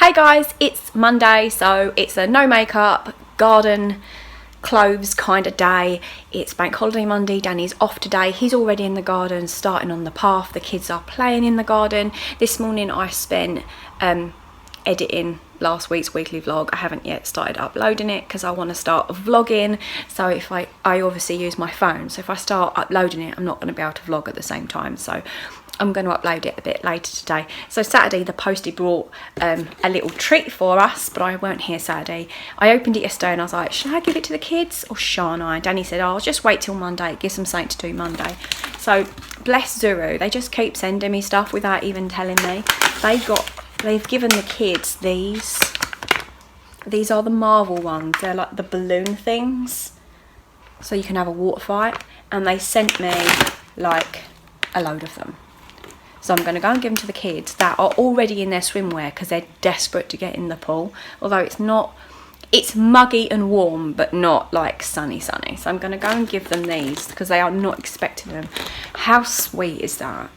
Hey guys, it's Monday, so it's a no makeup, garden, clothes kind of day. It's bank holiday Monday. Danny's off today. He's already in the garden, starting on the path. The kids are playing in the garden. This morning I spent editing last week's weekly vlog. I haven't yet started uploading it because I want to start vlogging. So if I obviously use my phone, so if I start uploading it, I'm not going to be able to vlog at the same time. So I'm going to upload it a bit later today. So Saturday the postie brought a little treat for us, but I weren't here Saturday. I opened it yesterday and I was like, should I give it to the kids or shan't I? And Danny said, oh, I'll just wait till Monday. It gives them something to do Monday. So bless Zuru, they just keep sending me stuff without even telling me. They've given the kids these. These are the Marvel ones. They're like the balloon things, so you can have a water fight. And they sent me like a load of them. So I'm going to go and give them to the kids that are already in their swimwear because they're desperate to get in the pool. Although it's muggy and warm, but not like sunny. So I'm going to go and give them these because they are not expecting them. How sweet is that?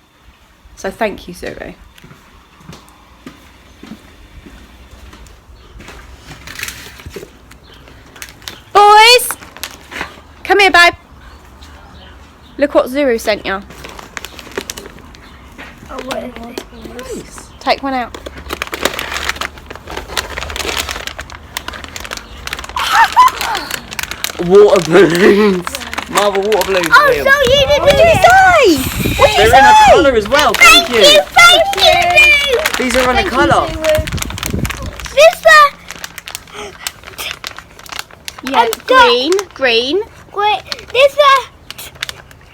So thank you, Zuru. Boys, come here, babe. Look what Zuru sent you. Oh, what is this? Take one out. Water balloons. Marble water balloons. Oh, so you did What did you say? What did you They're in a say? colour as well. Thank you. Thank you. These are in a colour. This Yeah, green. wait, this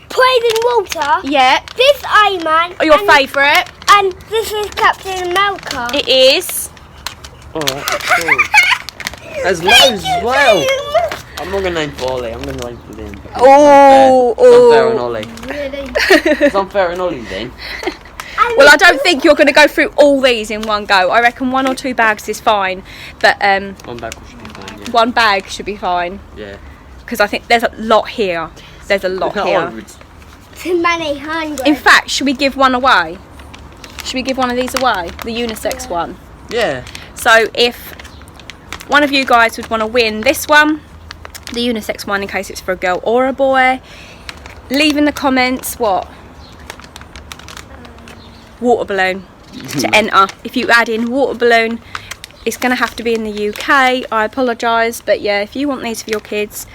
poison water. Yeah. This Iron Oh, your favourite. and this is Captain America. It is. Oh, that's cool. There's loads as well. I'm not going to name for Ollie. I'm going to name for them. Oh, It's unfair on Ollie. Really? It's unfair on Ollie then. Well, I don't think you're going to go through all these in one go. I reckon 1 or 2 bags is fine, but One bag should be fine, yeah. 1 bag should be fine Yeah. because I think there's a lot here. There's a lot here. Too many hundred. In fact, should we give one away? Should we give one of these away? The unisex one. Yeah. So if one of you guys would want to win this one, the unisex one in case it's for a girl or a boy, leave in the comments what? Water balloon to enter. If you add in water balloon, it's going to have to be in the UK. I apologise, but yeah, if you want these for your kids,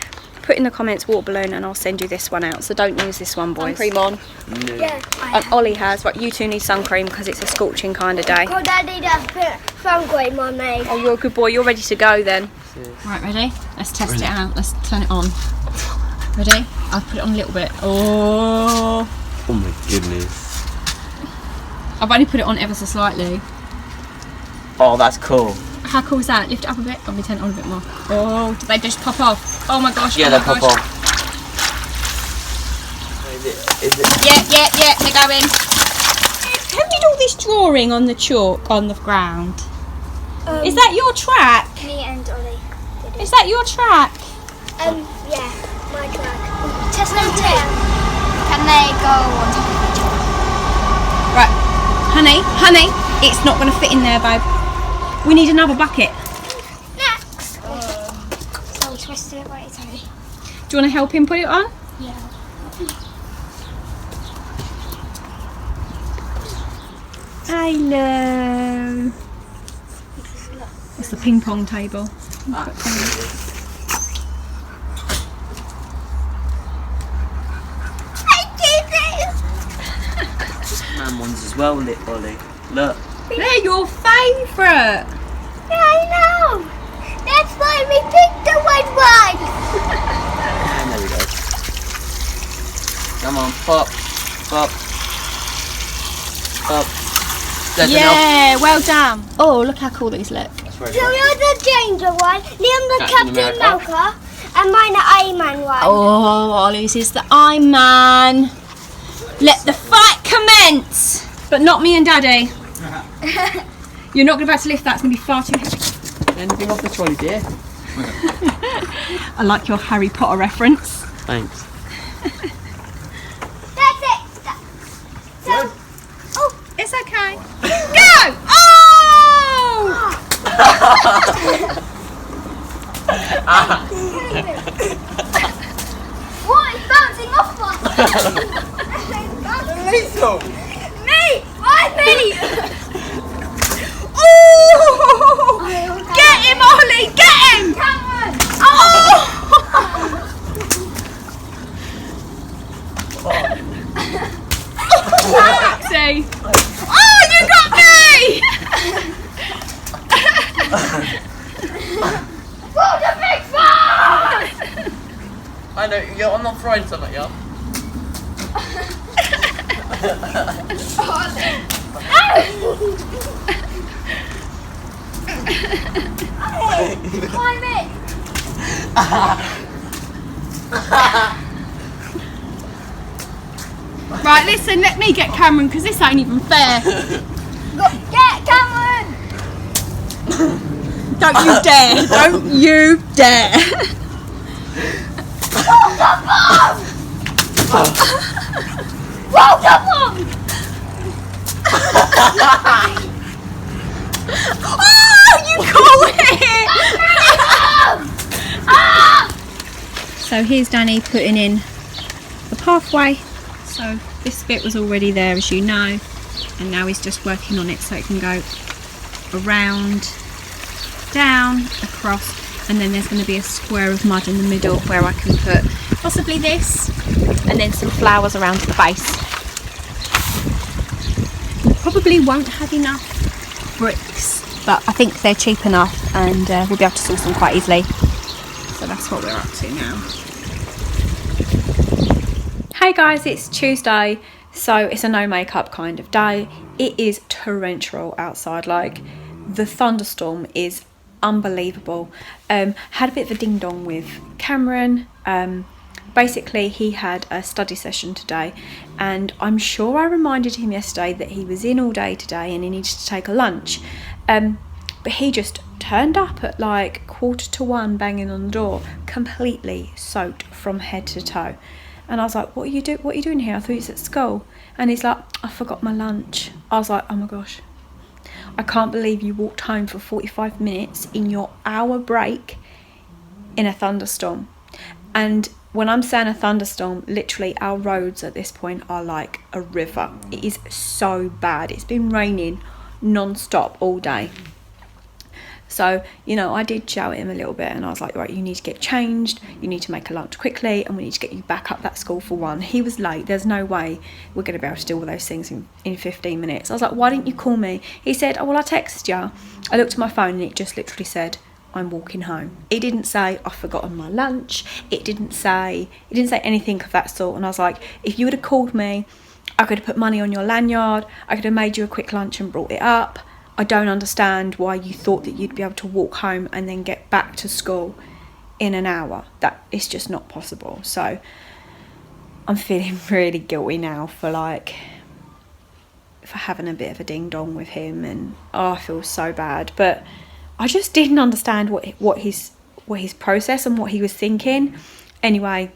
put in the comments water balloon and I'll send you this one out. So don't use this one, boys. Sun cream on. No. Yeah, And Ollie has. Right, you two need sun cream because it's a scorching kind of day. because I need to put sun cream on me. Oh, you're a good boy. You're ready to go then. Right, ready? Let's test it out. Let's turn it on. Ready? I'll put it on a little bit. Oh, Oh my goodness. I've only put it on ever so slightly. Oh, that's cool. How cool is that? Lift it up a bit. Let me turn it on a bit more. Oh, did they just pop off? Oh my gosh. Yeah, oh they my pop gosh. off. Is it? Yeah, they're going. Who did all this drawing on the chalk on the ground? Is that your track? Me and Ollie did it. Is that your track? Yeah, my track. Test number 2. Can they go on top of each other? Right, honey, it's not going to fit in there, babe. We need another bucket. Next. So we twist it right, Tony. Do you want to help him put it on? Yeah. Hello. It's the ping pong table. Man ones as well, Ollie. Look. They're your favourite. Yeah, I know. That's why we picked the white one. And there we go. Come on, pop. There's enough. Yeah, well done. Oh, look how cool these look. That's very So good. you're the danger one, Liam the Captain Captain America. America, and mine the Iron Man one. Oh, Ollie's is the Iron Man. Let the fight commence. But not me and Daddy. You're not going to be able to lift that. It's going to be far too heavy. Anything off the trolley, dear? I like your Harry Potter reference. Thanks. That's it. So, It's okay. Go! Oh! What is bouncing off us? Lethal! Me! Why me? Oh! Get him, Ollie! Get him! Cameron! Oh! Taxi! Oh, you got me! Pull the big fun! I know, I'm not throwing something, yeah? Climb it! Right, listen, let me get Cameron because this ain't even fair. Get Cameron! Don't you dare! Don't you dare! Pull the bomb! Pull the bomb! Oh, you caught it! So here's Danny putting in the pathway. So this bit was already there, as you know, and now he's just working on it so it can go around, down, across, and then there's going to be a square of mud in the middle where I can put possibly this and then some flowers around the base. Probably won't have enough bricks, but I think they're cheap enough and we'll be able to source them quite easily. So that's what we're up to now. Hey guys, it's Tuesday, so it's a no makeup kind of day. It is torrential outside, like the thunderstorm is unbelievable. Had a bit of a ding dong with Cameron. Basically he had a study session today and I'm sure I reminded him yesterday that he was in all day today and he needed to take a lunch. But he just turned up at like 1:45 banging on the door, completely soaked from head to toe. And I was like, what are you doing here? I thought you was at school. And he's like, I forgot my lunch. I was like, oh my gosh, I can't believe you walked home for 45 minutes in your hour break in a thunderstorm. And when I'm saying a thunderstorm, literally our roads at this point are like a river. It is so bad. It's been raining non-stop all day. So, you know, I did shout at him a little bit and I was like, right, you need to get changed, you need to make a lunch quickly, and we need to get you back up that school for 1. He was late, there's no way we're going to be able to do all those things in 15 minutes. I was like, why didn't you call me? He said, oh, well, I texted you. I looked at my phone and it just literally said, I'm walking home. It didn't say, I've forgotten my lunch. It didn't say anything of that sort. And I was like, if you would have called me, I could have put money on your lanyard, I could have made you a quick lunch and brought it up. I don't understand why you thought that you'd be able to walk home and then get back to school in an hour. That is just not possible. So I'm feeling really guilty now for having a bit of a ding dong with him, and oh, I feel so bad. But I just didn't understand what his process and what he was thinking. Anyway,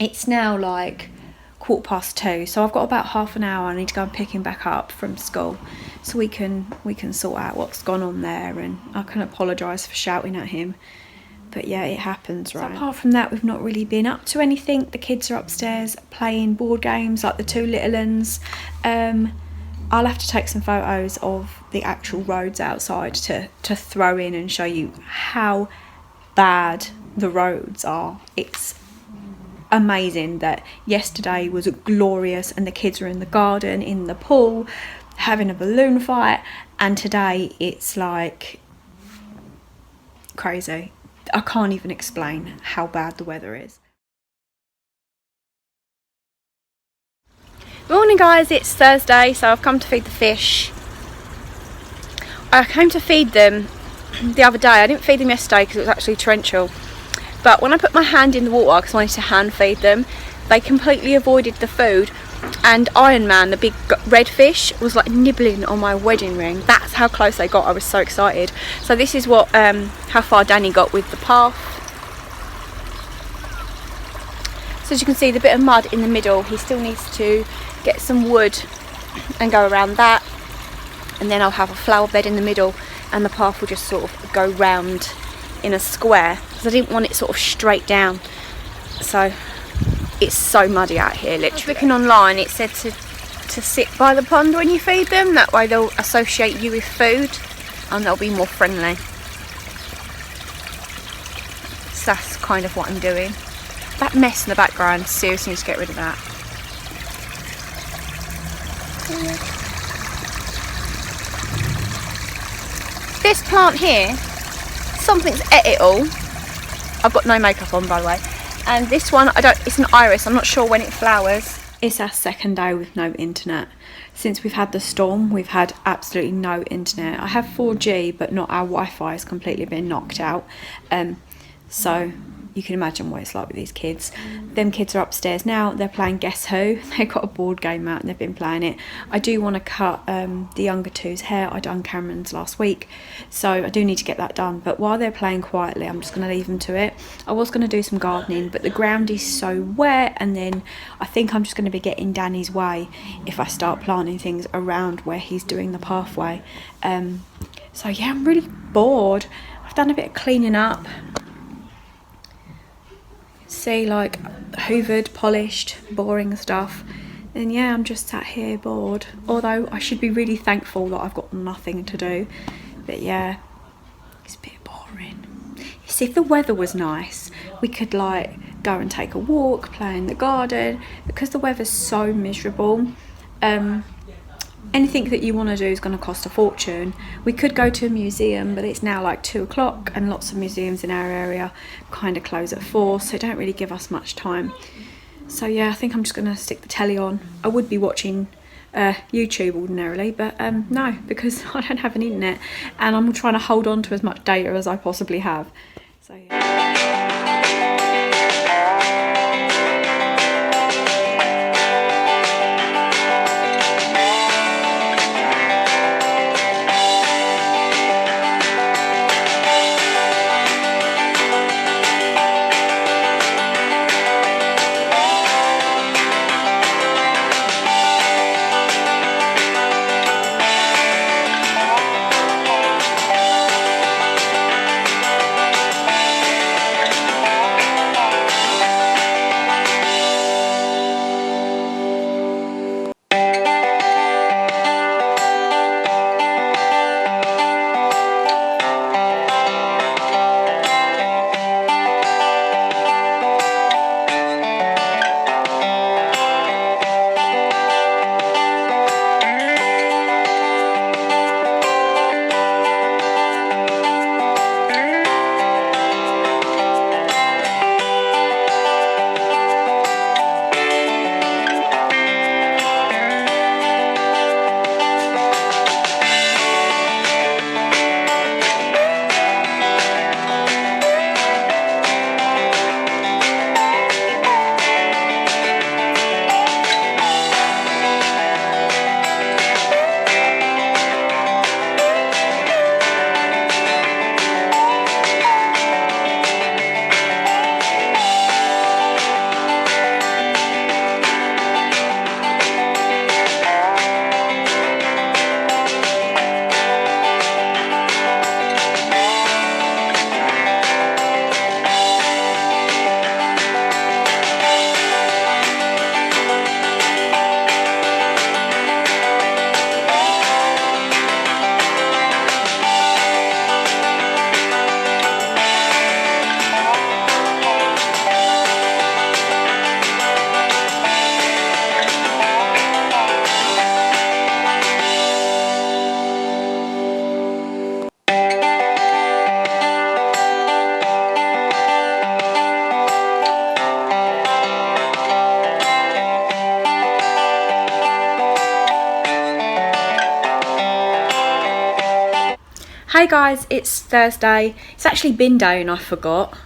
it's now like 2:15, so I've got about half an hour. I need to go and pick him back up from school so we can sort out what's gone on there, and I can apologise for shouting at him, but yeah, it happens, right? So apart from that, we've not really been up to anything. The kids are upstairs playing board games, like the 2 little uns. I'll have to take some photos of the actual roads outside to throw in and show you how bad the roads are. It's amazing that yesterday was glorious and the kids were in the garden, in the pool, having a balloon fight, and today it's like crazy. I can't even explain how bad the weather is. Morning guys, it's Thursday, so I've come to feed the fish. I came to feed them the other day. I didn't feed them yesterday because it was actually torrential. But when I put my hand in the water because I wanted to hand feed them, they completely avoided the food, and Iron Man, the big red fish, was like nibbling on my wedding ring. That's how close they got. I was so excited. So this is what how far Danny got with the path. So as you can see, the bit of mud in the middle, he still needs to get some wood and go around that, and then I'll have a flower bed in the middle and the path will just sort of go round in a square, because I didn't want it sort of straight down. So it's so muddy out here, literally. Looking online, it said to sit by the pond when you feed them. That way they'll associate you with food and they'll be more friendly. So that's kind of what I'm doing. That mess in the background, seriously need to get rid of that. This plant here, something's ate it all. I've got no makeup on, by the way. And this one, it's an iris, I'm not sure when it flowers. It's our second day with no internet. Since we've had the storm, we've had absolutely no internet. I have 4G, but not our Wi-Fi has completely been knocked out. So you can imagine what it's like with these kids. Them kids are upstairs now, they're playing Guess Who. They've got a board game out and they've been playing it. I do want to cut the younger two's hair. I done Cameron's last week, so I do need to get that done. But while they're playing quietly, I'm just going to leave them to it. I was going to do some gardening, but the ground is so wet, and then I think I'm just going to be getting Danny's way if I start planting things around where he's doing the pathway. So yeah, I'm really bored. I've done a bit of cleaning up. See, like, hoovered, polished, boring stuff, and yeah, I'm just sat here bored, although I should be really thankful that I've got nothing to do. But yeah, it's a bit boring. You see, if the weather was nice, we could like go and take a walk, play in the garden. Because the weather's so miserable, anything that you want to do is going to cost a fortune. We could go to a museum, but it's now like 2 o'clock and lots of museums in our area kind of close at 4, so don't really give us much time. So yeah, I think I'm just going to stick the telly on. I would be watching YouTube ordinarily, but no, because I don't have an internet and I'm trying to hold on to as much data as I possibly have. So yeah. Hey guys, it's Thursday. It's actually bin day and I forgot.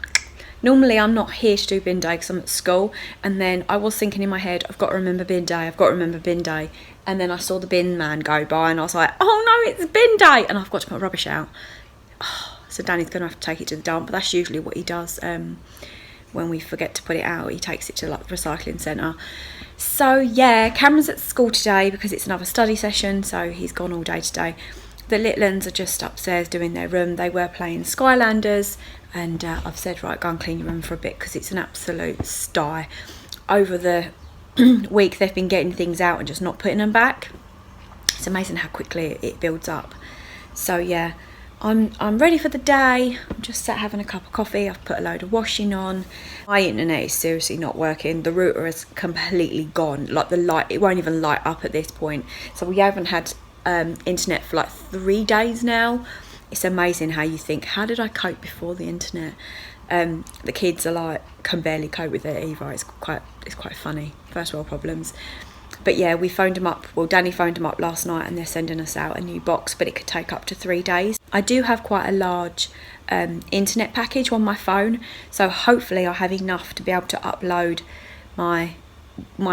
Normally I'm not here to do bin day because I'm at school, and then I was thinking in my head, I've got to remember bin day, I've got to remember bin day, and then I saw the bin man go by and I was like, oh no, it's bin day, and I've got to put rubbish out. So Danny's going to have to take it to the dump, but that's usually what he does when we forget to put it out. He takes it to like the recycling centre. So yeah, Cameron's at school today because it's another study session, so he's gone all day today. The little ones are just upstairs doing their room. They were playing Skylanders, and I've said, right, go and clean your room for a bit because it's an absolute sty. Over the week they've been getting things out and just not putting them back. It's amazing how quickly it builds up. So yeah, I'm ready for the day. I'm just sat having a cup of coffee. I've put a load of washing on. My internet is seriously not working. The router is completely gone. Like the light, it won't even light up at this point. So we haven't had internet for like 3 days now. It's amazing how you think, how did I cope before the internet? The kids are like, can barely cope with it either. It's quite funny. First world problems. But yeah, we phoned them up. Well, Danny phoned them up last night and they're sending us out a new box, but it could take up to 3 days. I do have quite a large internet package on my phone, so hopefully I'll have enough to be able to upload my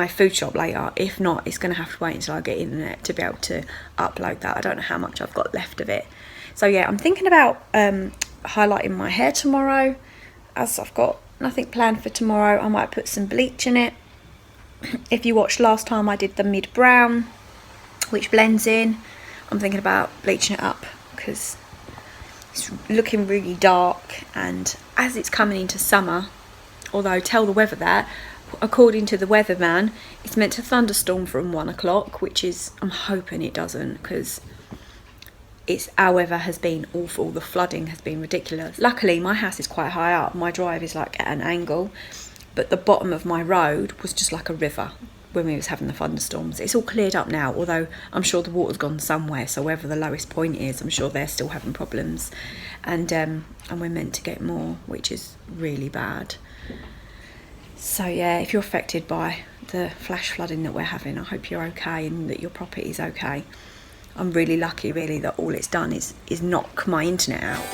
food shop later. If not, it's going to have to wait until I get internet to be able to upload that. I don't know how much I've got left of it. So yeah, I'm thinking about highlighting my hair tomorrow, as I've got nothing planned for tomorrow. I might put some bleach in it. If you watched last time, I did the mid brown, which blends in. I'm thinking about bleaching it up because it's looking really dark, and as it's coming into summer, although tell the weather that, according to the weatherman, it's meant to thunderstorm from 1 o'clock, which is, I'm hoping it doesn't, because our weather has been awful. The flooding has been ridiculous. Luckily my house is quite high up. My drive is like at an angle, but the bottom of my road was just like a river when we was having the thunderstorms. It's all cleared up now, although I'm sure the water's gone somewhere, so wherever the lowest point is, I'm sure they're still having problems, and we're meant to get more, which is really bad. So yeah, if you're affected by the flash flooding that we're having, I hope you're okay and that your property's okay. I'm really lucky really that all it's done is knock my internet out.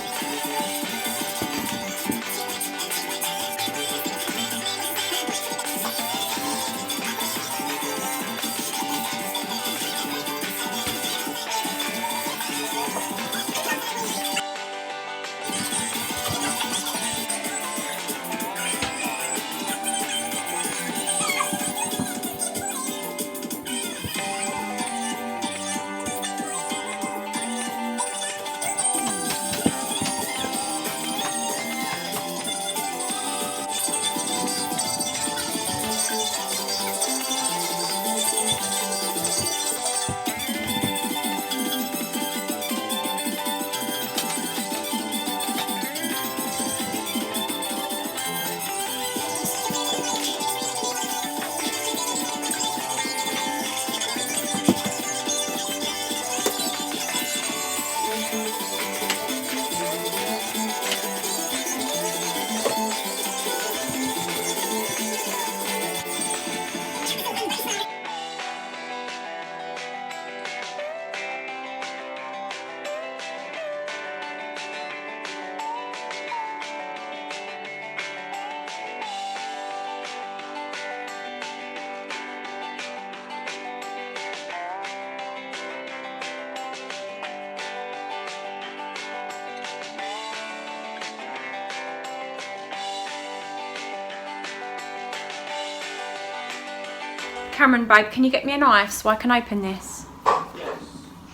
Cameron, babe, can you get me a knife so I can open this? Yes.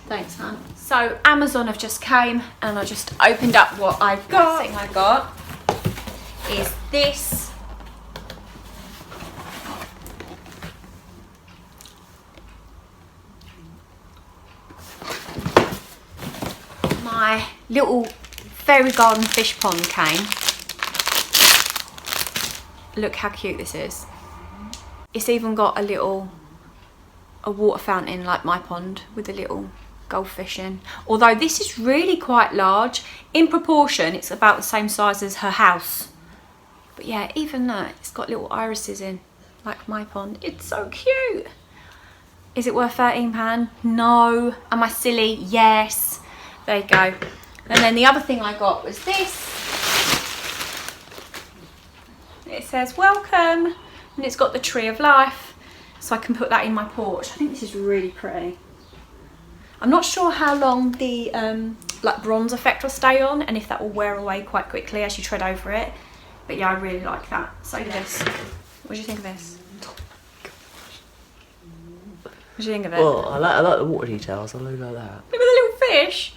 Thanks, hon. So Amazon have just came and I just opened up what I got. The thing I got is this. My little fairy garden fish pond came. Look how cute this is. It's even got a water fountain like my pond with a little goldfish in. Although this is really quite large. In proportion, it's about the same size as her house. But yeah, even that, it's got little irises in, like my pond. It's so cute. Is it worth £13? No. Am I silly? Yes. There you go. And then the other thing I got was this. It says welcome. And it's got the tree of life, so I can put that in my porch. I think this is really pretty. I'm not sure how long the like bronze effect will stay on, and if that will wear away quite quickly as you tread over it. But yeah, I really like that. So look at this. What do you think of this? What do you think of it? Well, I like the water details. I look like that. Look at the little fish.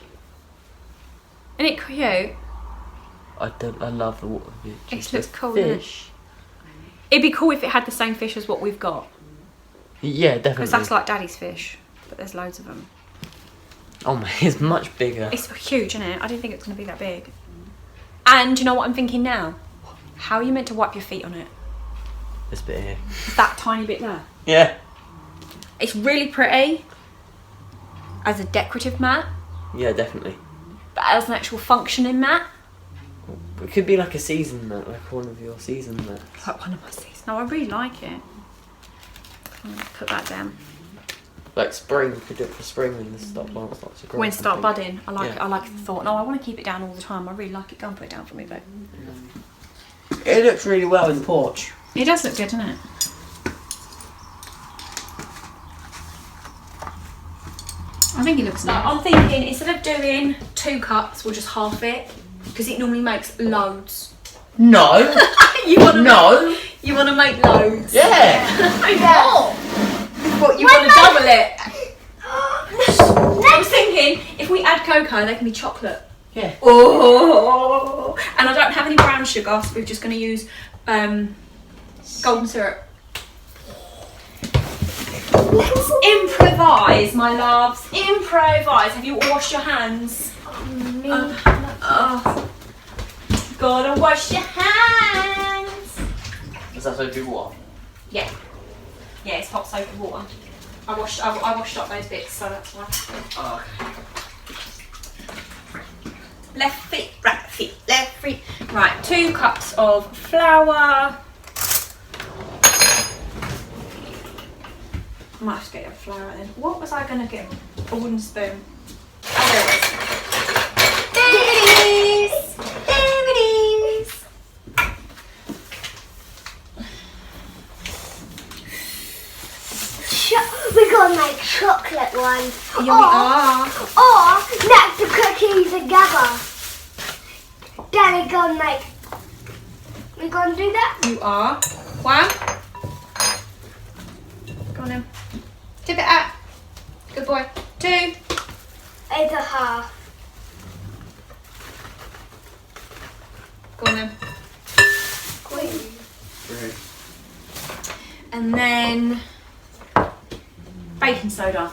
Isn't it cute? I love the water bitch. It looks cool, doesn't it? Fish. It'd be cool if it had the same fish as what we've got. Yeah, definitely. Because that's like Daddy's fish, but there's loads of them. Oh my, it's much bigger. It's huge, isn't it? I didn't think it was going to be that big. And do you know what I'm thinking now? How are you meant to wipe your feet on it? This bit here. That tiny bit there. Yeah. It's really pretty as a decorative mat, Yeah, definitely. but as an actual functioning mat, It could be like a season mat, like one of your season mats. it's like one of my seats. No, I really like it. I'm gonna put that down. Like spring, you could do it for spring when the stop plants start to grow. When it start I think. budding, I like Yeah. it. I like the thought. No, I want to keep it down all the time. I really like it. Go and put it down for me, babe. It looks really well in the porch. It does look good, doesn't it? I think it looks So nice. I'm thinking instead of doing 2 cups, we'll just half it because it normally makes loads. No. You want to No. You want to make loads. Yeah. What, you want to double it? I was thinking if we add cocoa, they can be chocolate. Yeah. Oh, and I don't have any brown sugar, so we're just going to use golden syrup. Let's improvise, my loves. Improvise. Have you washed your hands? Oh, gotta wash your hands. Is that so good water? Yeah. Yeah, it's hot soapy water. I washed up those bits, so that's why. Oh. Left feet, right feet, left feet. Right, 2 cups of flour. I might have to get a flour then. What was I going to get? A wooden spoon. Oh, there it is. There it is. We're gonna make chocolate one. Here we are. Or next the cookies together. Daddy gonna make. We gonna do that? You are. 1. Go on then. Tip it out. Good boy. 2. It's a half. Go on then. Right. And then baking soda.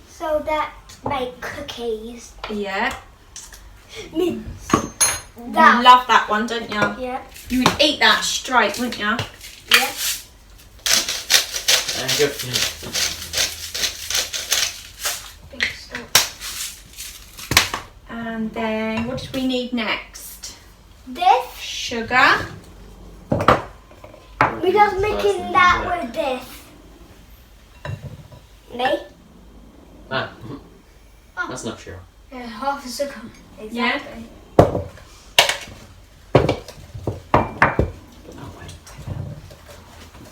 So that make cookies. Yeah. Mince. You That. love that one, don't you? Yeah. You would eat that straight, wouldn't you? Yeah. And good. Big stuff. And then what did we need next? This. Sugar. We're just making that with this. Me? Ah. That's not sure. Yeah, half a sugar. Exactly.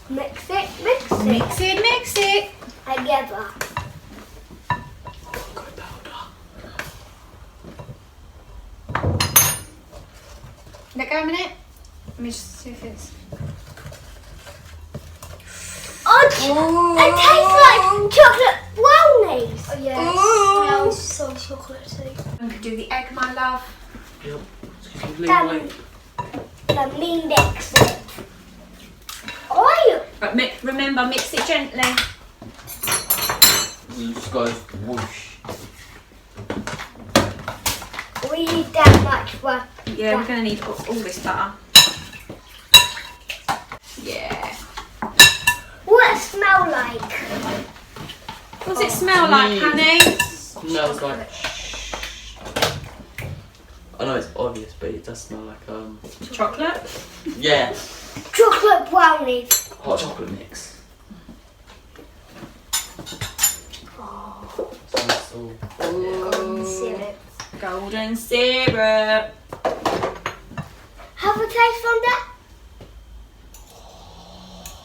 Mix it, mix it. Mix it, mix it. Together. Cocoa powder. Let go a minute. Let me just see if it's. Oh, it tastes like chocolate brownies. Oh, yeah, Ooh. it smells so chocolatey. I'm gonna do the egg, my love. Yep. Excuse me, Then, wait. then we mix it. Oil. But remember, mix it gently. You just go whoosh. We need that much for Yeah, we're gonna need all this butter. Yeah. what it smell like. What does it smell like, honey? Smells like. I know it's obvious, but it does smell like Chocolate. yeah, Chocolate brownies. hot chocolate mix. Smells all- Golden syrup. Golden syrup. Have a taste from that.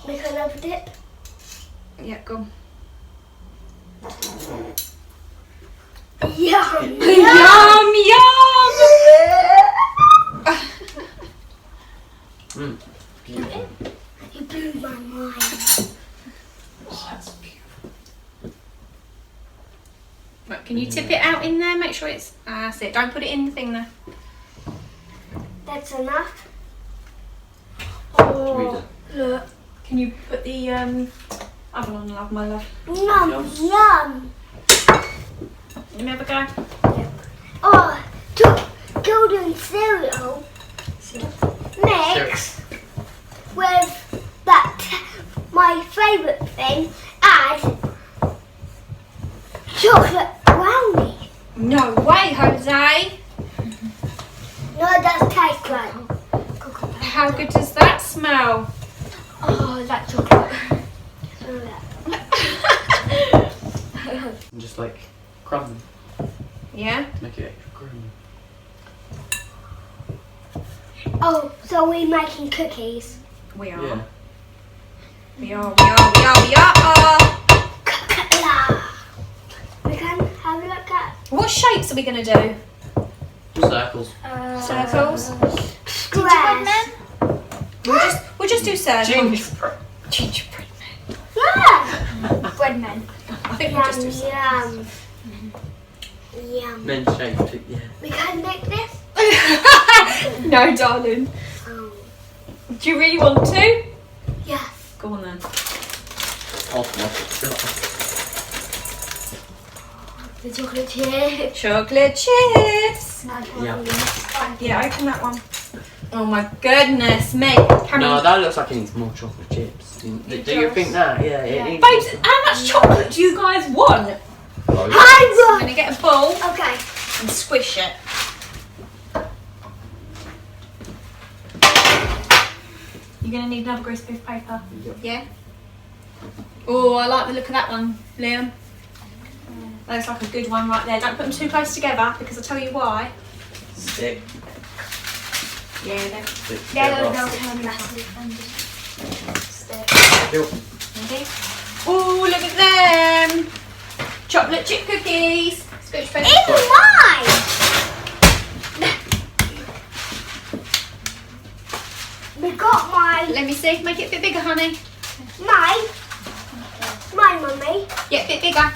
Make another dip. Yeah, go. Yum. Yum, yum. Beautiful. You blew my mind. Oh, that's beautiful. Right, can you tip it out in there? Make sure it's That's it. Don't put it in the thing there. That's enough. Read Oh, it. look. Can you put the oven on, love, my love? Yum, yum. Let me have a go. Oh, golden cereal mix with that, my favourite thing, and chocolate brownie. No way, Jose. No, it does taste great. How good does that smell? Oh, that chocolate. And just like crumb Yeah? to make it extra creamy. Oh, so we're making cookies. We are. Yeah. We are. We can have a look at What shapes are we going to do? Circles. Circles? squares. We'll just do circles. Gingerbread men. Yeah. Bread men. I think we'll just do circles. Yum. Yum. Men shaped it, yeah. We can make this. No, darling. Oh. Do you really want to? Yes. Go on then. The chocolate chip. Chocolate chips. Yeah. Yeah, open that one. Oh my goodness me. Cameron. No, that looks like it needs more chocolate chips. Do you think that? Yeah, it needs Babes, how much chocolate do you guys want? more. I'm I going to get a bowl will. Okay. and squish it. You're going to need another grease bit of paper. Yep. Yeah? Oh, I like the look of that one, Liam. That looks like a good one right there. Don't put them too close together because I'll tell you why. Stick. Yeah, they're Stick There together. we go. Turn massive and just stick. Yep. ready. Oh, look at them! Chocolate chip cookies. Scooch paper. It's mine. We got mine. Let me see. Make it a bit bigger, honey. Mine. Mine, mummy. Yeah, a bit bigger.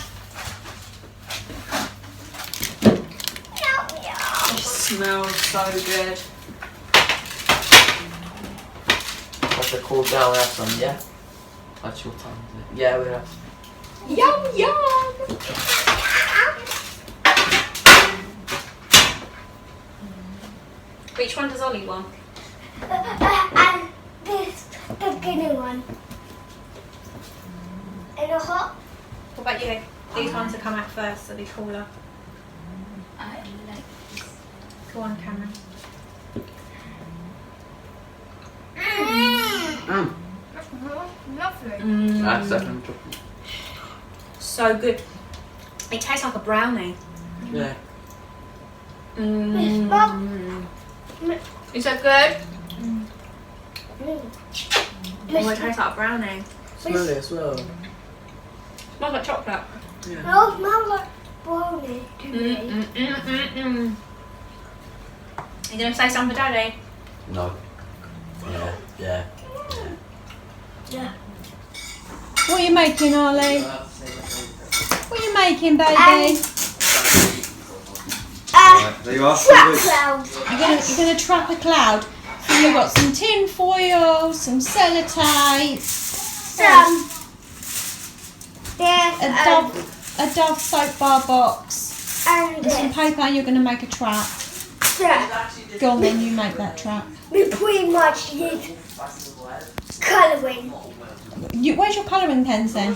Yum, yum. It smells so good. Have to cool down, we have some, yeah? That's your time, isn't it? Yeah, we have. Yum, yum! Which one does Ollie want? And this, the guinea one. And a hot. What about you? These ones will come out first, so they'll be cooler. I like this. Go on, Cameron. Mm. Lovely. That's definitely chocolate. So good. It tastes like a brownie. Yeah. Is that good? Mm. Oh, it tastes like a brownie. Smell it as well. Smells like chocolate. Yeah. No, smells like brownie to me. You gonna say something for Daddy? No. Yeah. Yeah. What are you making, Ollie? What are you making, baby? There you are. Trap cloud. You're gonna trap a cloud. So you've got some tin foil, some sellotape, a Dove soap bar box, and some paper. You're gonna make a trap. Go on then, you make that trap. We pretty much need colouring. Where's your colouring pens then?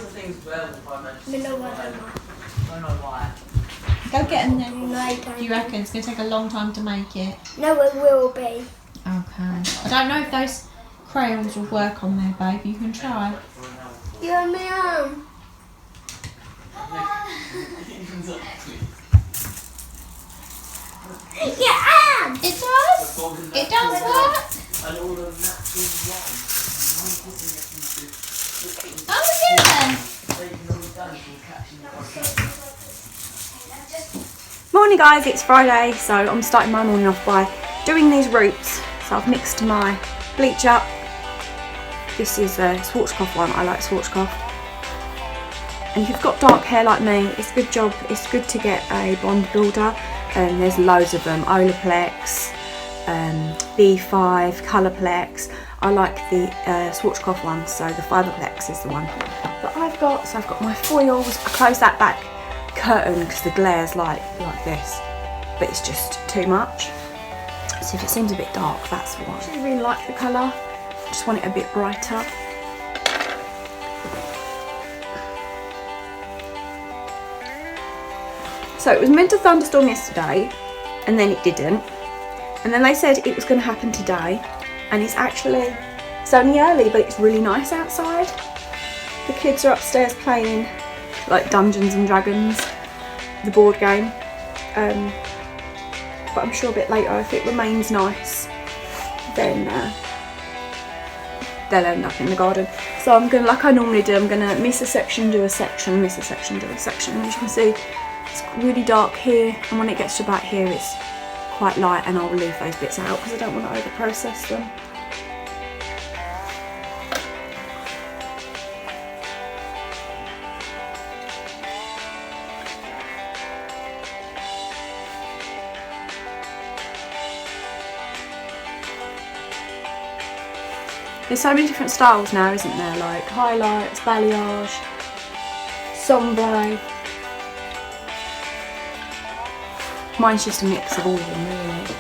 We know what I want. Go get them then. No, Do you reckon it's gonna take a long time to make it? No, it will be. Okay. I don't know if those crayons will work on there, babe. You can try. Yum, yum. Yeah. It does. It does work. Oh yeah. Morning guys, it's Friday, so I'm starting my morning off by doing these roots. So I've mixed my bleach up. This is a Schwarzkopf one, I like Schwarzkopf. And if you've got dark hair like me, it's a good job, it's good to get a blonde builder. There's loads of them, Olaplex, B5, Colourplex. I like the Swatchcraft one, so the Fiberplex is the one that I've got. So I've got my foils. I close that back curtain because the glare's like this, but it's just too much. So if it seems a bit dark, that's why. I really like the colour, just want it a bit brighter. So it was meant to thunderstorm yesterday, and then it didn't. And then they said it was going to happen today, and it's only early, but it's really nice outside. The kids are upstairs playing like Dungeons and Dragons, the board game. But I'm sure a bit later, if it remains nice, then they'll end up in the garden. So I'm gonna, like I normally do, I'm gonna miss a section, do a section, miss a section, do a section. And as you can see, it's really dark here, and when it gets to about here, it's quite light, and I'll leave those bits out because I don't want to over process them. There's so many different styles now, isn't there? Like highlights, balayage, sombre. Mine's just a mix of all of them, really.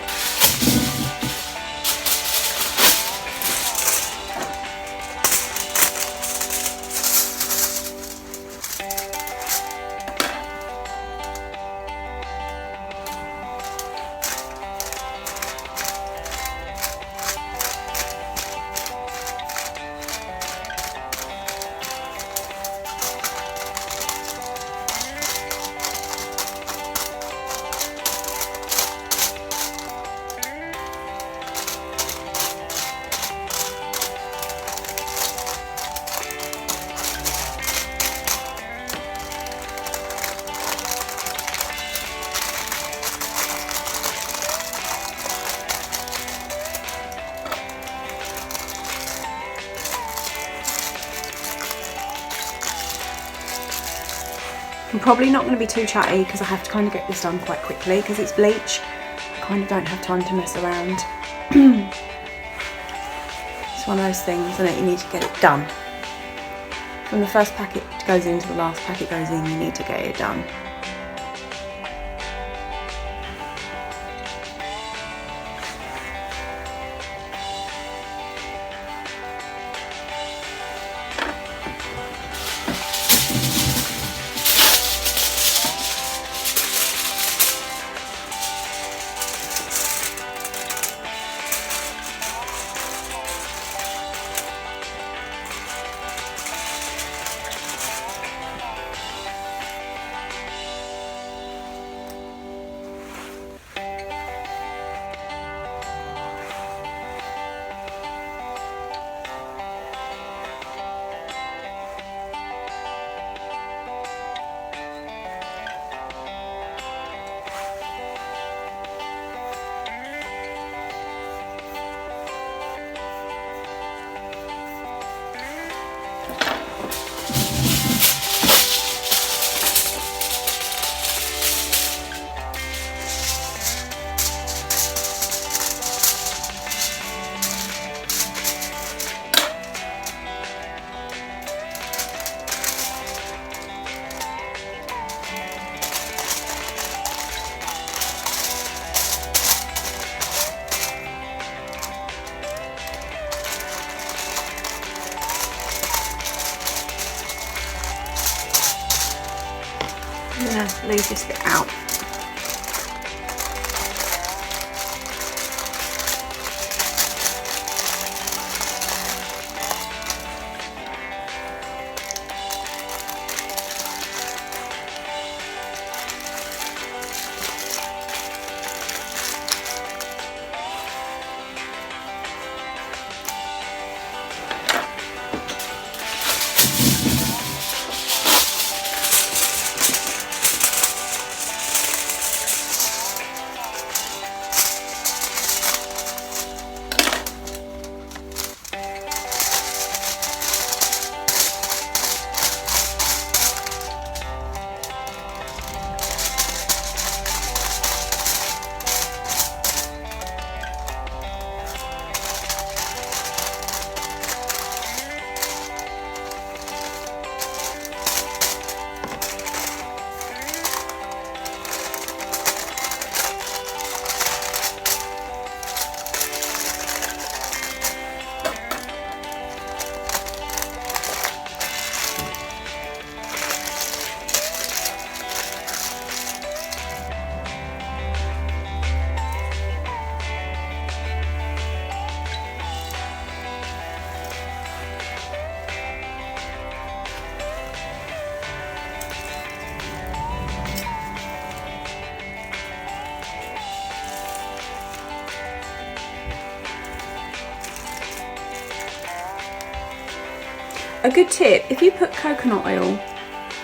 I'm probably not going to be too chatty because I have to kind of get this done quite quickly because it's bleach. I kind of don't have time to mess around. It's one of those things, and you need to get it done. From the first packet goes into the last packet goes in, you need to get it done. I'm going to leave this bit out. A good tip, if you put coconut oil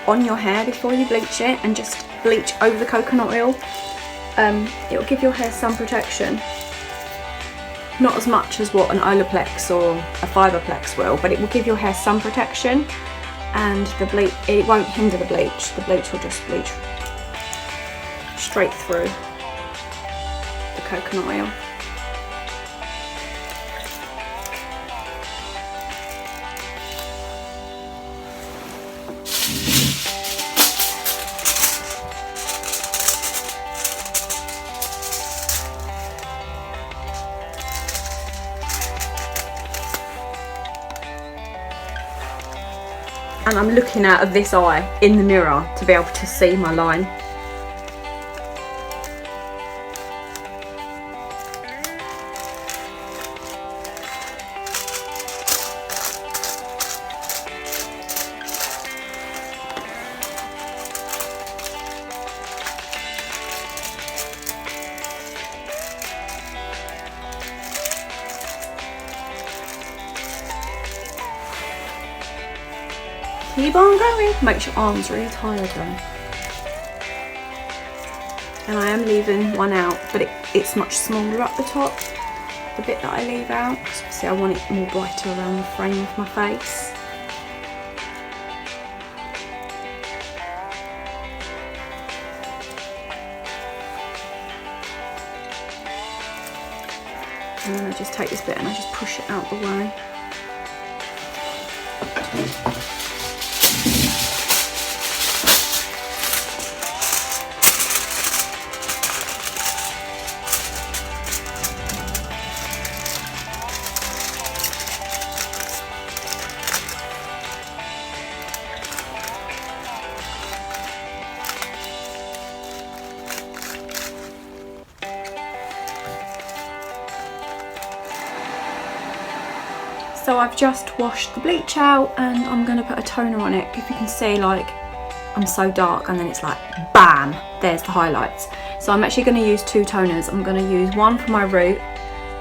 on your hair before you bleach it and just bleach over the coconut oil, it will give your hair sun protection. Not as much as what an Olaplex or a Fiberplex will, but it will give your hair sun protection, and it won't hinder the bleach. The bleach will just bleach straight through the coconut oil. And I'm looking out of this eye in the mirror to be able to see my line. Keep on going. Makes your arms really tired though. And I am leaving one out, but it's much smaller up the top, the bit that I leave out. So obviously I want it more brighter around the frame of my face. And then I just take this bit and I just push it out the way. So I've just washed the bleach out and I'm going to put a toner on it. If you can see, like, I'm so dark and then it's like bam, there's the highlights. So I'm actually going to use two toners. I'm going to use one for my root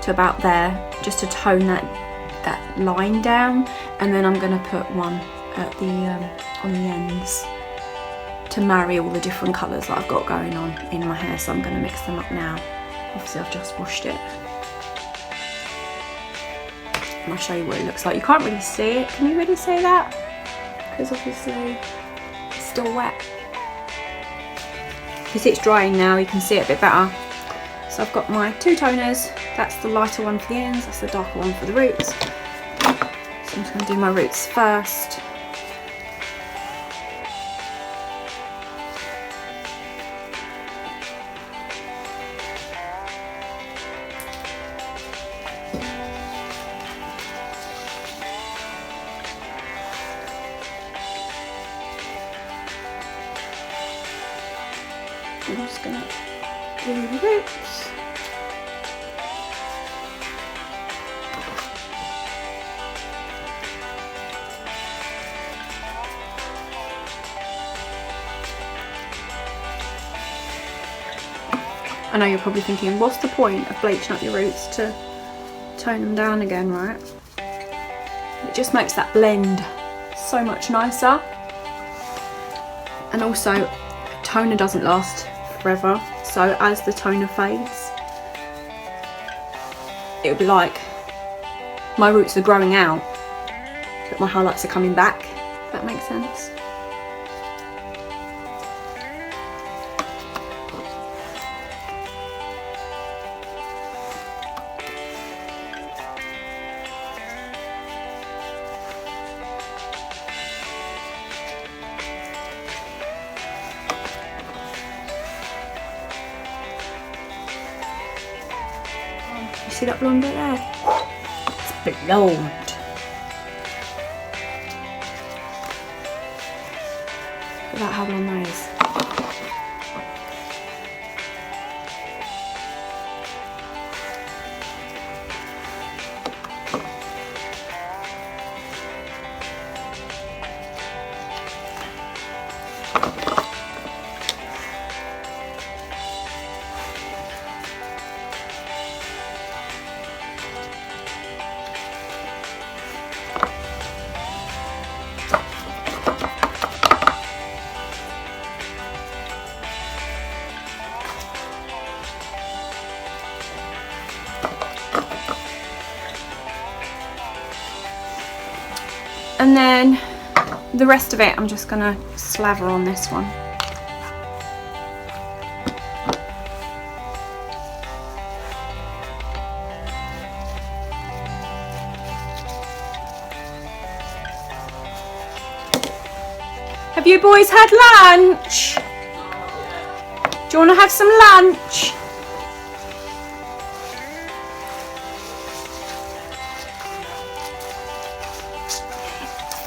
to about there, just to tone that line down, and then I'm going to put one at the on the ends to marry all the different colours that I've got going on in my hair. So I'm going to mix them up now. Obviously I've just washed it. And I'll show you what it looks like. You can't really see it. Can you really see that? Because obviously it's still wet. Because it's drying now, you can see it a bit better. So I've got my two toners. That's the lighter one for the ends, that's the darker one for the roots. So I'm just going to do my roots first. I'm just going to do the roots. I know you're probably thinking, what's the point of bleaching up your roots to tone them down again, right? It just makes that blend so much nicer. And also, toner doesn't last forever, so as the toner fades, it'll be like my roots are growing out but my highlights are coming back, if that makes sense. You see that blonde bit there? It's blonde. Look at that, how blonde that is. And then the rest of it I'm just gonna slather on this one. Have you boys had lunch? Do you want to have some lunch?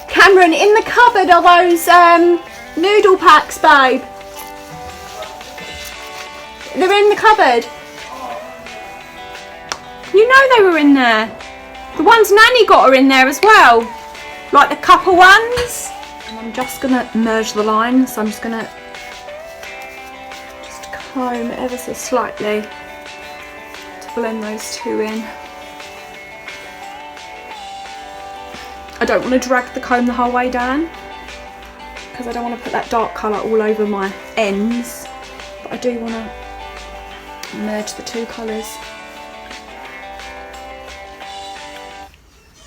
Cameron, in the cupboard are those noodle packs, babe. They're in the cupboard. You know they were in there. The ones Nanny got are in there as well. Like the couple ones. And I'm just going to merge the lines. So I'm just going to just comb ever so slightly to blend those two in. I don't want to drag the comb the whole way down because I don't want to put that dark colour all over my ends, but I do want to merge the two colours.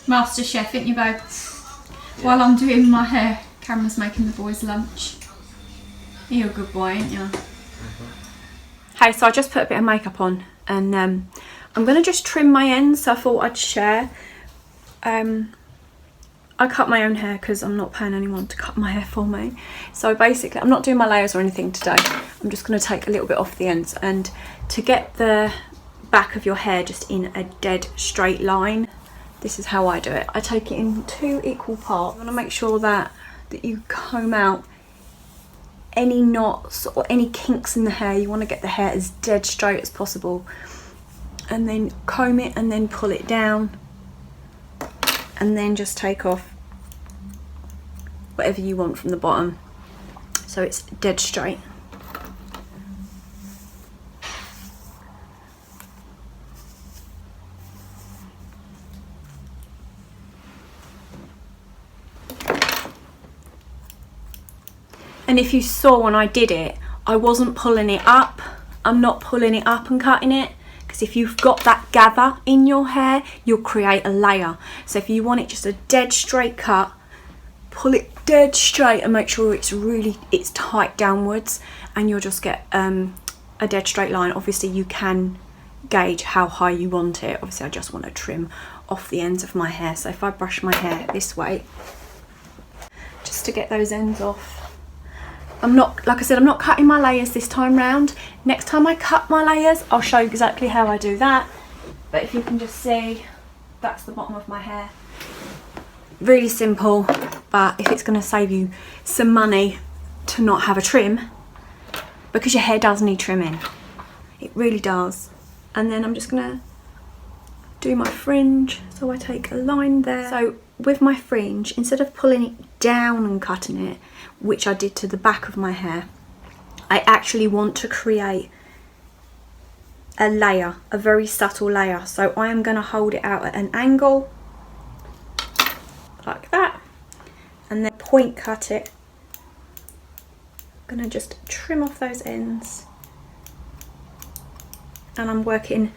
Master chef, ain't you both? While I'm doing my hair, Cameron's making the boys lunch. You're a good boy, ain't you? Hey, so I just put a bit of makeup on and I'm going to just trim my ends, so I thought I'd share. I cut my own hair because I'm not paying anyone to cut my hair for me. So basically, I'm not doing my layers or anything today. I'm just going to take a little bit off the ends, and to get the back of your hair just in a dead straight line, this is how I do it. I take it in 2 equal parts. I want to make sure that you comb out any knots or any kinks in the hair. You want to get the hair as dead straight as possible, and then comb it and then pull it down. And then just take off whatever you want from the bottom so it's dead straight. And if you saw when I did it, I wasn't pulling it up. I'm not pulling it up and cutting it. Because if you've got that gather in your hair, you'll create a layer. So if you want it just a dead straight cut, pull it dead straight and make sure it's tight downwards, and you'll just get a dead straight line. Obviously you can gauge how high you want it. Obviously I just want to trim off the ends of my hair. So if I brush my hair this way, just to get those ends off. I'm not, like I said, I'm not cutting my layers this time round. Next time I cut my layers, I'll show you exactly how I do that. But if you can just see, that's the bottom of my hair. Really simple, but if it's going to save you some money to not have a trim, because your hair does need trimming. It really does. And then I'm just going to do my fringe. So I take a line there. So with my fringe, instead of pulling it down and cutting it, which I did to the back of my hair, I actually want to create a layer, a very subtle layer. So I am going to hold it out at an angle like that, and then point cut it. I'm going to just trim off those ends, and I'm working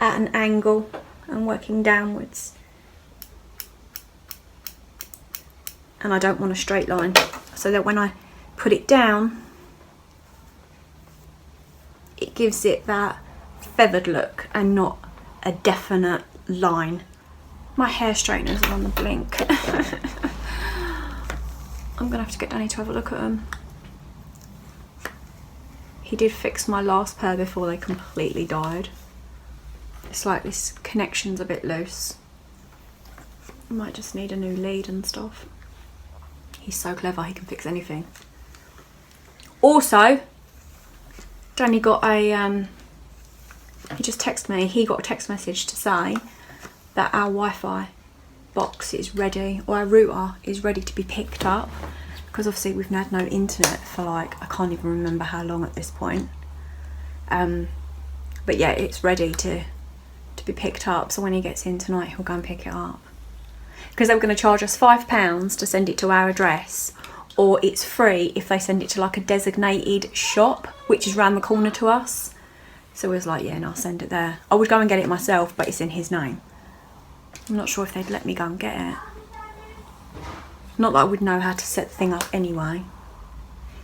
at an angle and working downwards, and I don't want a straight line, so that when I put it down it gives it that feathered look and not a definite line. My hair straighteners are on the blink. I'm gonna have to get Danny to have a look at them. He did fix my last pair before they completely died. It's like this connection's a bit loose. I might just need a new lead and stuff. He's so clever, he can fix anything. Also, Danny got a, he just texted me, he got a text message to say that our Wi-Fi box is ready, or our router is ready to be picked up, because obviously we've had no internet for like, I can't even remember how long at this point. But yeah, it's ready to be picked up, so when he gets in tonight he'll go and pick it up. Because they were going to charge us £5 to send it to our address, or it's free if they send it to like a designated shop, which is round the corner to us. So we was like, yeah, no, I'll send it there. I would go and get it myself, but it's in his name. I'm not sure if they'd let me go and get it. Not that I would know how to set the thing up anyway.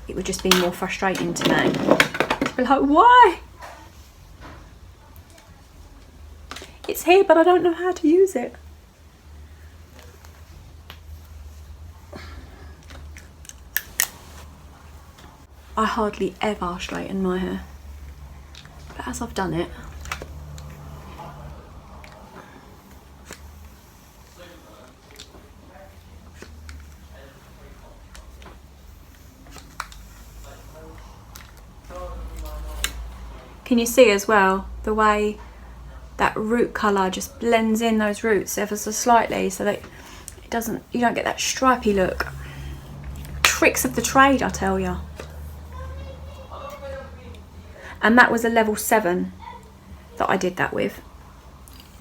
It would just be more frustrating to me. To be like, why? It's here, but I don't know how to use it. I hardly ever straighten my hair, but as I've done it, can you see as well the way that root colour just blends in those roots ever so slightly, so that it doesn't, you don't get that stripy look. Tricks of the trade, I tell you. And that was a level 7 that I did that with,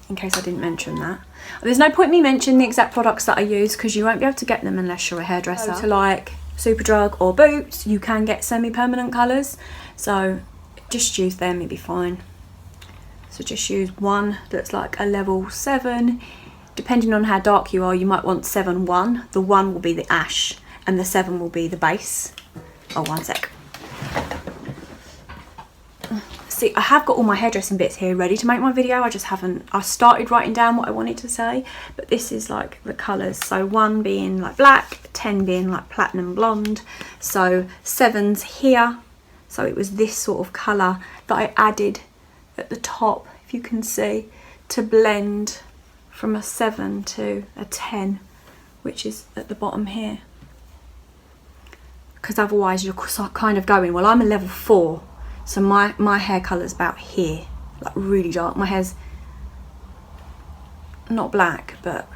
in case I didn't mention that. There's no point me mentioning the exact products that I use, because you won't be able to get them unless you're a hairdresser. To like Superdrug or Boots, you can get semi-permanent colours, so just use them, it'll be fine. So just use one that's like a level 7. Depending on how dark you are, you might want 7-1. The 1 will be the ash and the 7 will be the base. Oh, one sec. See, I have got all my hairdressing bits here ready to make my video. I just haven't, I started writing down what I wanted to say, but this is like the colours. So 1 being like black, 10 being like platinum blonde. So 7's here. So it was this sort of colour that I added at the top, if you can see, to blend from a 7 to a 10, which is at the bottom here. Because otherwise you're kind of going, well, I'm a level 4. So my hair colour's about here, like really dark. My hair's not black, but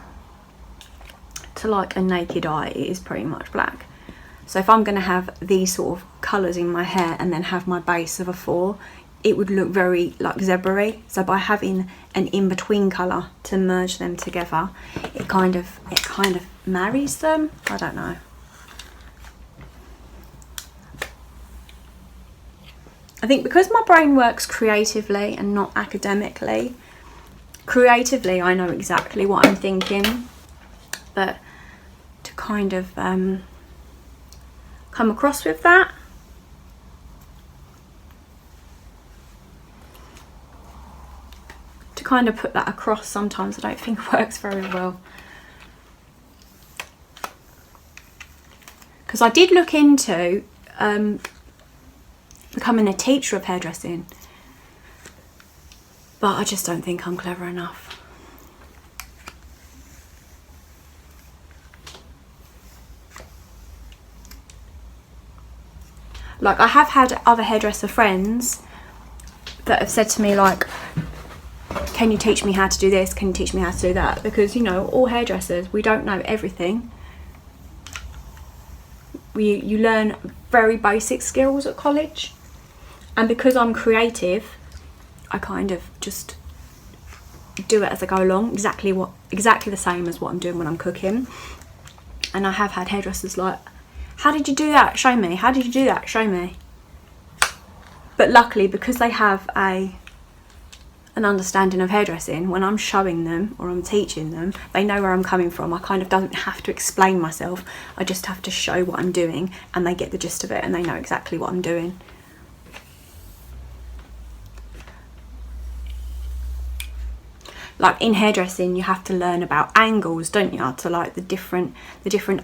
to like a naked eye, it is pretty much black. So if I'm going to have these sort of colours in my hair and then have my base of a 4, it would look very like zebra-y. So by having an in-between colour to merge them together, it kind of marries them. I don't know. I think because my brain works creatively and not academically, creatively I know exactly what I'm thinking, but to kind of come across with that, to kind of put that across sometimes I don't think works very well. Because I did look into becoming a teacher of hairdressing, but I just don't think I'm clever enough. Like, I have had other hairdresser friends that have said to me, like, can you teach me how to do this, can you teach me how to do that? Because, you know, all hairdressers, we don't know everything. You learn very basic skills at college. And because I'm creative, I kind of just do it as I go along, exactly the same as what I'm doing when I'm cooking. And I have had hairdressers like, how did you do that? Show me. How did you do that? Show me. But luckily, because they have an understanding of hairdressing, when I'm showing them or I'm teaching them, they know where I'm coming from. I kind of don't have to explain myself. I just have to show what I'm doing, and they get the gist of it and they know exactly what I'm doing. Like in hairdressing, you have to learn about angles, don't you? To like the different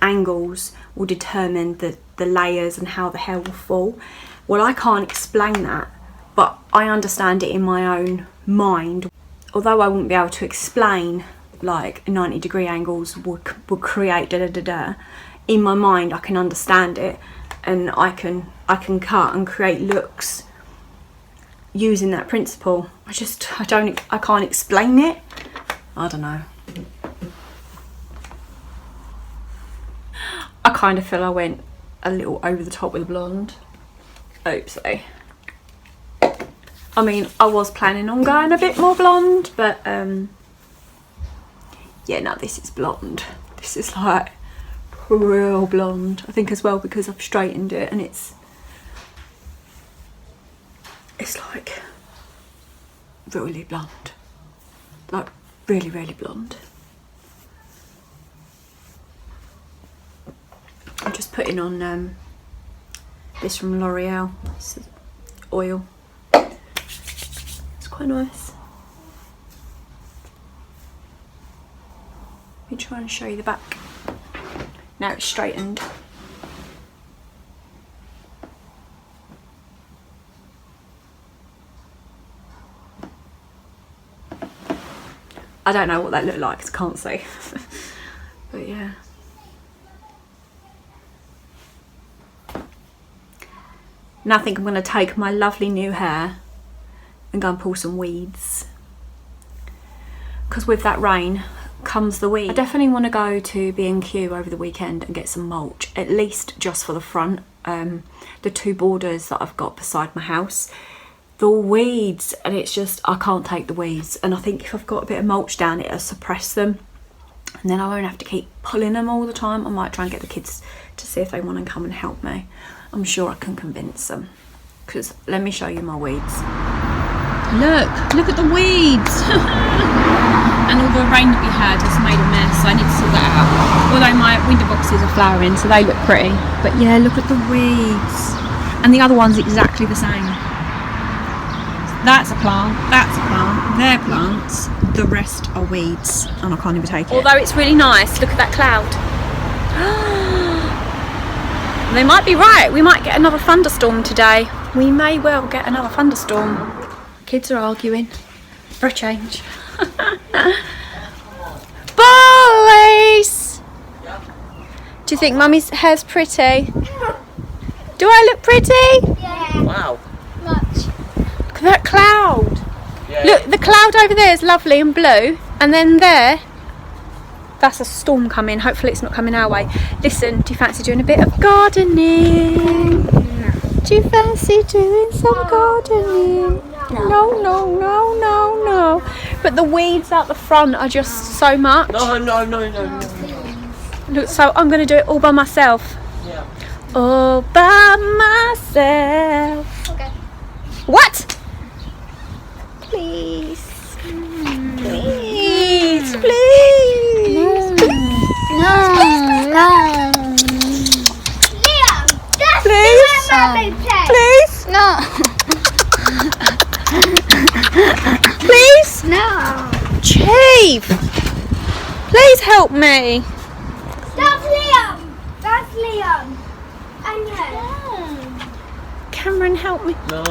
angles will determine the layers and how the hair will fall. Well, I can't explain that, but I understand it in my own mind. Although I wouldn't be able to explain like 90-degree angles would create da da da da. In my mind, I can understand it, and I can cut and create looks using that principle. I can't explain it. I don't know. I kind of feel I went a little over the top with the blonde. Oopsie. I mean, I was planning on going a bit more blonde, but yeah, no, this is blonde. This is like real blonde. I think as well because I've straightened it, and it's like really blonde, like really blonde. just putting on this from L'Oreal. This is oil. It's quite nice. Let me try and show you the back. Now it's straightened. I don't know what that looked like, 'cause I can't see. But yeah. Now I think I'm going to take my lovely new hair and go and pull some weeds. Because with that rain comes the weed. I definitely want to go to B&Q over the weekend and get some mulch, at least just for the front. The 2 borders that I've got beside my house. The weeds, and it's just, I can't take the weeds, and I think if I've got a bit of mulch down, it'll suppress them, and then I won't have to keep pulling them all the time. I might try and get the kids to see if they want to come and help me. I'm sure I can convince them, because let me show you my weeds. Look at the weeds. And all the rain that we had has made a mess, so I need to sort that out. Although my window boxes are flowering, so they look pretty, but yeah, look at the weeds. And the other one's exactly the same. That's a plant, they're plants, the rest are weeds, and I can't even take it. Although it's really nice, look at that cloud. They might be right, we might get another thunderstorm today. We may well get another thunderstorm. Kids are arguing for a change. Boys! Do you think Mummy's hair's pretty? Do I look pretty? Yeah. Wow. Much. Look at that cloud. Yeah. Look, the cloud over there is lovely and blue, and then there, that's a storm coming. Hopefully it's not coming our way. Listen, do you fancy doing a bit of gardening? Do you fancy doing some gardening? No. But the weeds out the front are just so much. No. Look, so I'm going to do it all by myself. Yeah. All by myself. Okay. What? Please. Please. Liam, that's Please. my baby play. Please. No. Please. No. Chief. Please help me. That's Liam. That's Liam. I know. Cameron, help me. No.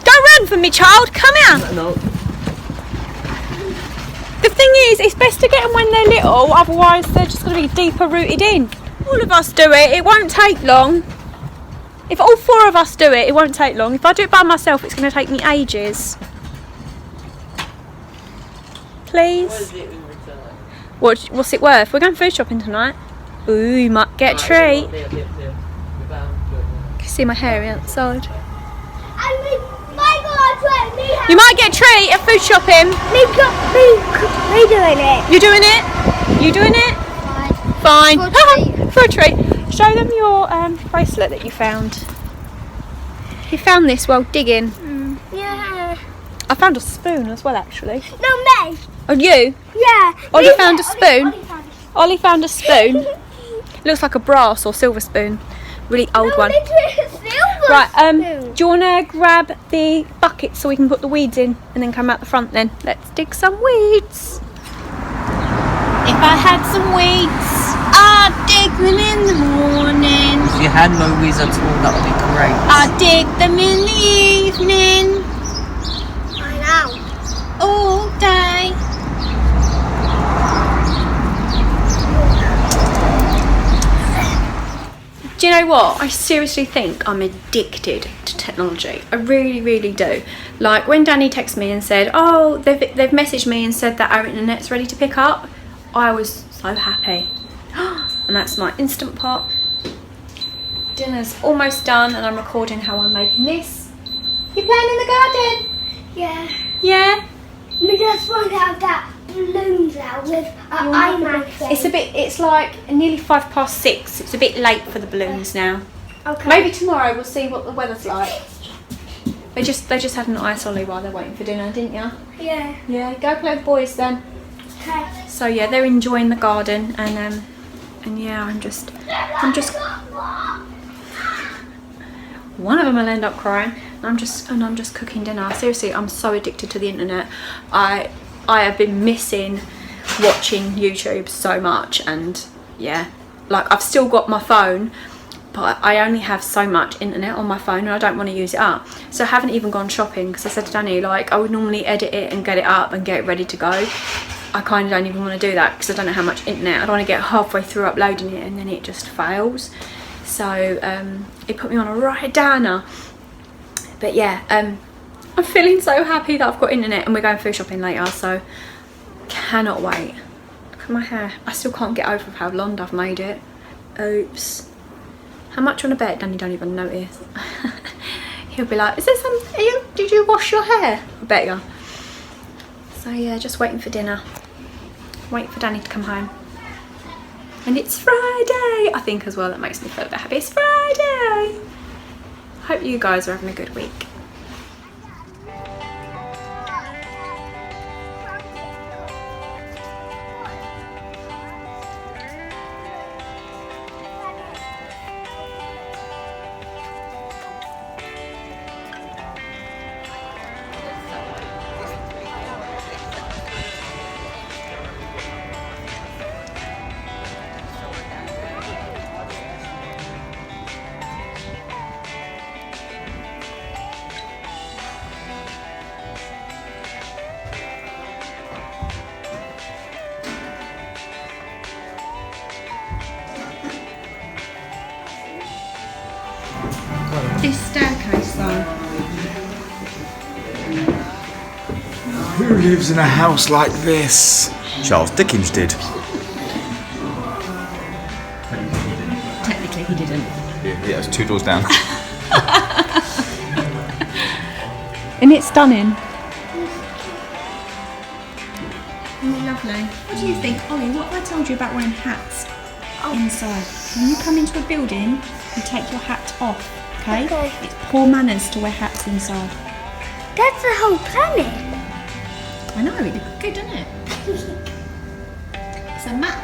Don't run from me, child. Come here. No. The thing is, it's best to get them when they're little, otherwise they're just going to be deeper rooted in. All of us do it. It won't take long. If all 4 of us do it, it won't take long. If I do it by myself, it's going to take me ages. What is Please. it in return? What's it worth? We're going food shopping tonight. Ooh, you might get a treat. There. We found You can see my hair outside. And we might go on to it. You might get a treat at food shopping. Me doing it. You doing it? You doing it? Fine. For a treat. For a treat. Show them your bracelet that you found. You found this while digging. Yeah. I found a spoon as well, actually. No, me. Oh, you? Yeah. Ollie Me- found a spoon. Ollie found a spoon. Ollie found a spoon. Looks like a brass or silver spoon. Really old one. No, it's a silver Right, spoon. do you want to grab the bucket so we can put the weeds in and then come out the front then? Let's dig some weeds. If I had some weeds, I'd dig them in the morning. If you had no weeds at all, that would be great. I'd dig them in the evening, I know. all day. Do you know what? I seriously think I'm addicted to technology. I really, really do. Like when Danny texted me and said, oh, they've messaged me and said that our internet's ready to pick up, I was so happy. And that's my Instant Pot. Dinner's almost done and I'm recording how I'm making this. You playing in the garden? Yeah. Yeah? We just want to have that balloons out with an iMac thing. It's like nearly 6:05. It's a bit late for the balloons now. Okay. Maybe tomorrow we'll see what the weather's like. They just had an ice ollie while they're waiting for dinner, didn't you? Yeah. Yeah, go play with boys then. Okay. So yeah, they're enjoying the garden and And yeah, I'm just one of them will end up crying, and I'm just cooking dinner. Seriously, I'm so addicted to the internet. I have been missing watching YouTube so much, and yeah, like I've still got my phone, but I only have so much internet on my phone and I don't want to use it up. So I haven't even gone shopping, because I said to Danny, like, I would normally edit it and get it up and get it ready to go. I kind of don't even want to do that because I don't know how much internet. I don't want to get halfway through uploading it and then it just fails. So it put me on a right downer. But yeah, I'm feeling so happy that I've got internet, and we're going food shopping later, so cannot wait. Look at my hair. I still can't get over how blonde I've made it. Oops. How much you want to bet? Danny don't even notice. He'll be like, is there some, did you wash your hair? I bet you. So yeah, just waiting for dinner. Waiting for Danny to come home. And it's Friday, I think, as well. That makes me feel a bit happy. It's Friday. Hope you guys are having a good week. This staircase though. Who lives in a house like this? Charles Dickens did. Technically he didn't. Yeah, it's 2 doors down. And it's stunning. Lovely. What do you think, Ollie? What have I told you about wearing hats inside? When you come into a building, you take your hat off. Okay? It's poor manners to wear hats inside. That's the whole planet. I know, it looked good, doesn't it? It's a map.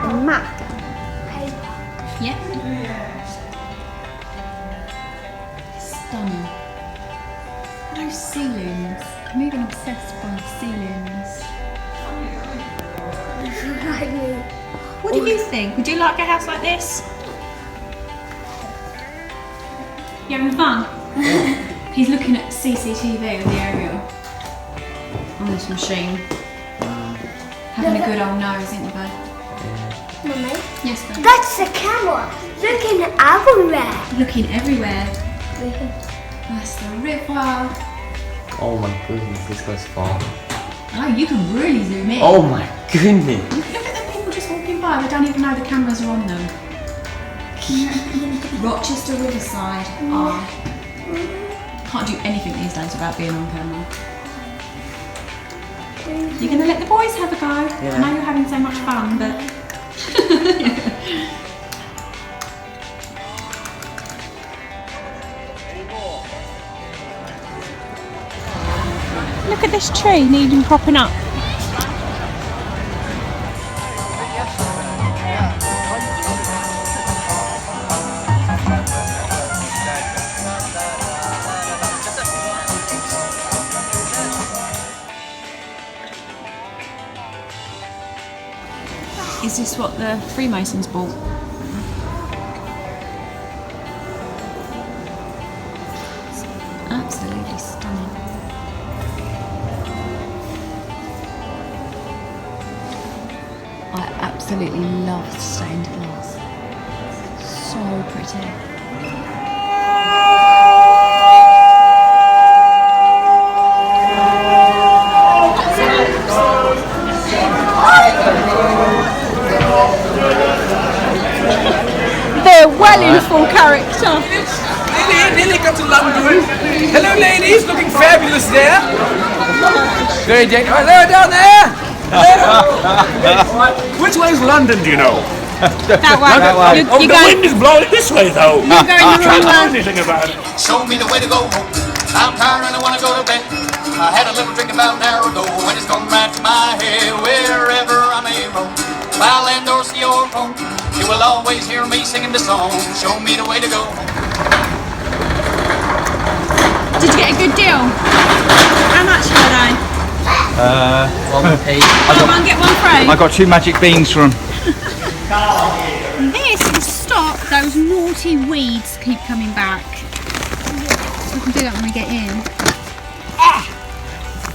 A map. Yep. Stunning. Those ceilings. I'm even obsessed by the ceilings. What do you think? Would you like a house like this? You having fun? He's looking at CCTV with the aerial on this machine. Having a good old nose, isn't you, bud? Mummy, Yes, bud. that's the camera. Looking everywhere. Looking everywhere. That's the river. Oh my goodness, this goes far. Oh, you can really zoom in. Oh my goodness. Look at the people just walking by. They don't even know the cameras are on them. Rochester Riverside. Oh. Can't do anything these days without being on camera. You're going to let the boys have a go? Yeah. I know you're having so much fun, but... Look at this tree needing propping up. Is this what the Freemasons bought? It's absolutely stunning. I absolutely love stained glass. So pretty. They're well in full character. Nearly got to London. Hello, ladies, looking fabulous there. Very dangerous. Hello, down there. Which way's London, do you know? That way. The wind is blowing this way, though. You're going the wrong Can't do way. anything about it. Show me the way to go home. I'm tired and I wanna go to bed. I had a little drink about an hour ago and it's gone right to my head. Wherever I may roam, By land or sea or home, you will always hear me singing the song. Show me the way to go. Did you get a good deal? How much were they? £1. Buy one, get one free. I got 2 magic beans from. This is stop those naughty weeds keep coming back. So I can do that when we get in.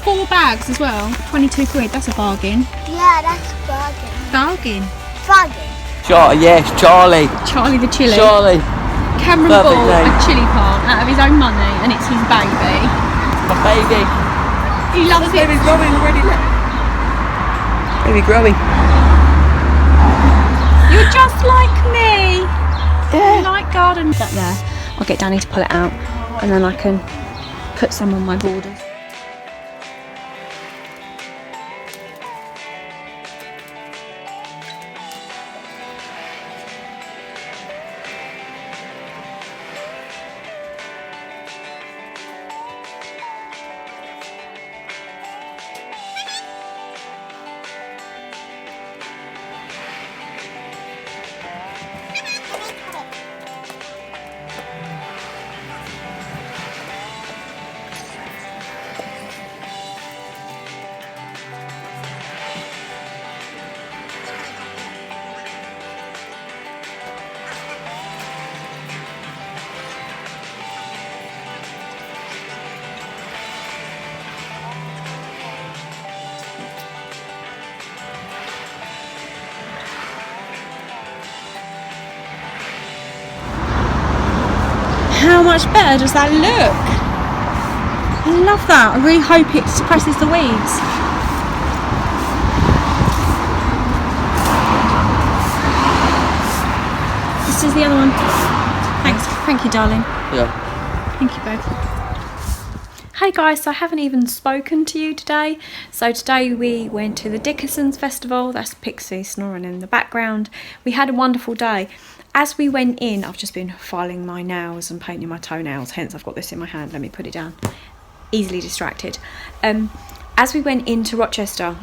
4 bags as well, 22 quid, that's a bargain. Yeah, that's bargain. Bargain. Bargain. Yes, Charlie. Charlie the chili. Charlie. Cameron Perfect bought name. a chili plant out of his own money and it's his baby. My baby. He loves it. Baby's growing already. Baby growing. You're just like me. Yeah. You like gardens up there. I'll get Danny to pull it out and then I can put some on my borders. How much better does that look? I love that. I really hope it suppresses the weeds. This is the other one. Thanks. Thank you, darling. Yeah. Thank you both. Hey guys, so I haven't even spoken to you today. So today we went to the Dickerson's Festival. That's Pixie snoring in the background. We had a wonderful day. As we went in, I've just been filing my nails and painting my toenails, hence I've got this in my hand. Let me put it down. Easily distracted. As we went into Rochester,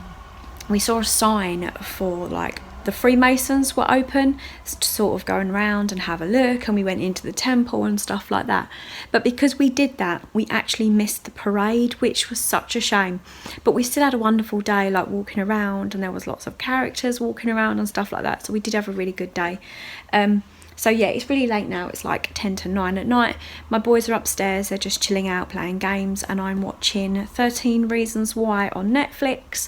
we saw a sign for like the Freemasons were open, sort of going around and have a look, and we went into the temple and stuff like that. But because we did that, we actually missed the parade, which was such a shame. But we still had a wonderful day, like walking around, and there was lots of characters walking around and stuff like that, so we did have a really good day. So yeah, it's really late now. It's like 10 to 9 at night. My boys are upstairs, they're just chilling out playing games, and I'm watching 13 Reasons Why on Netflix.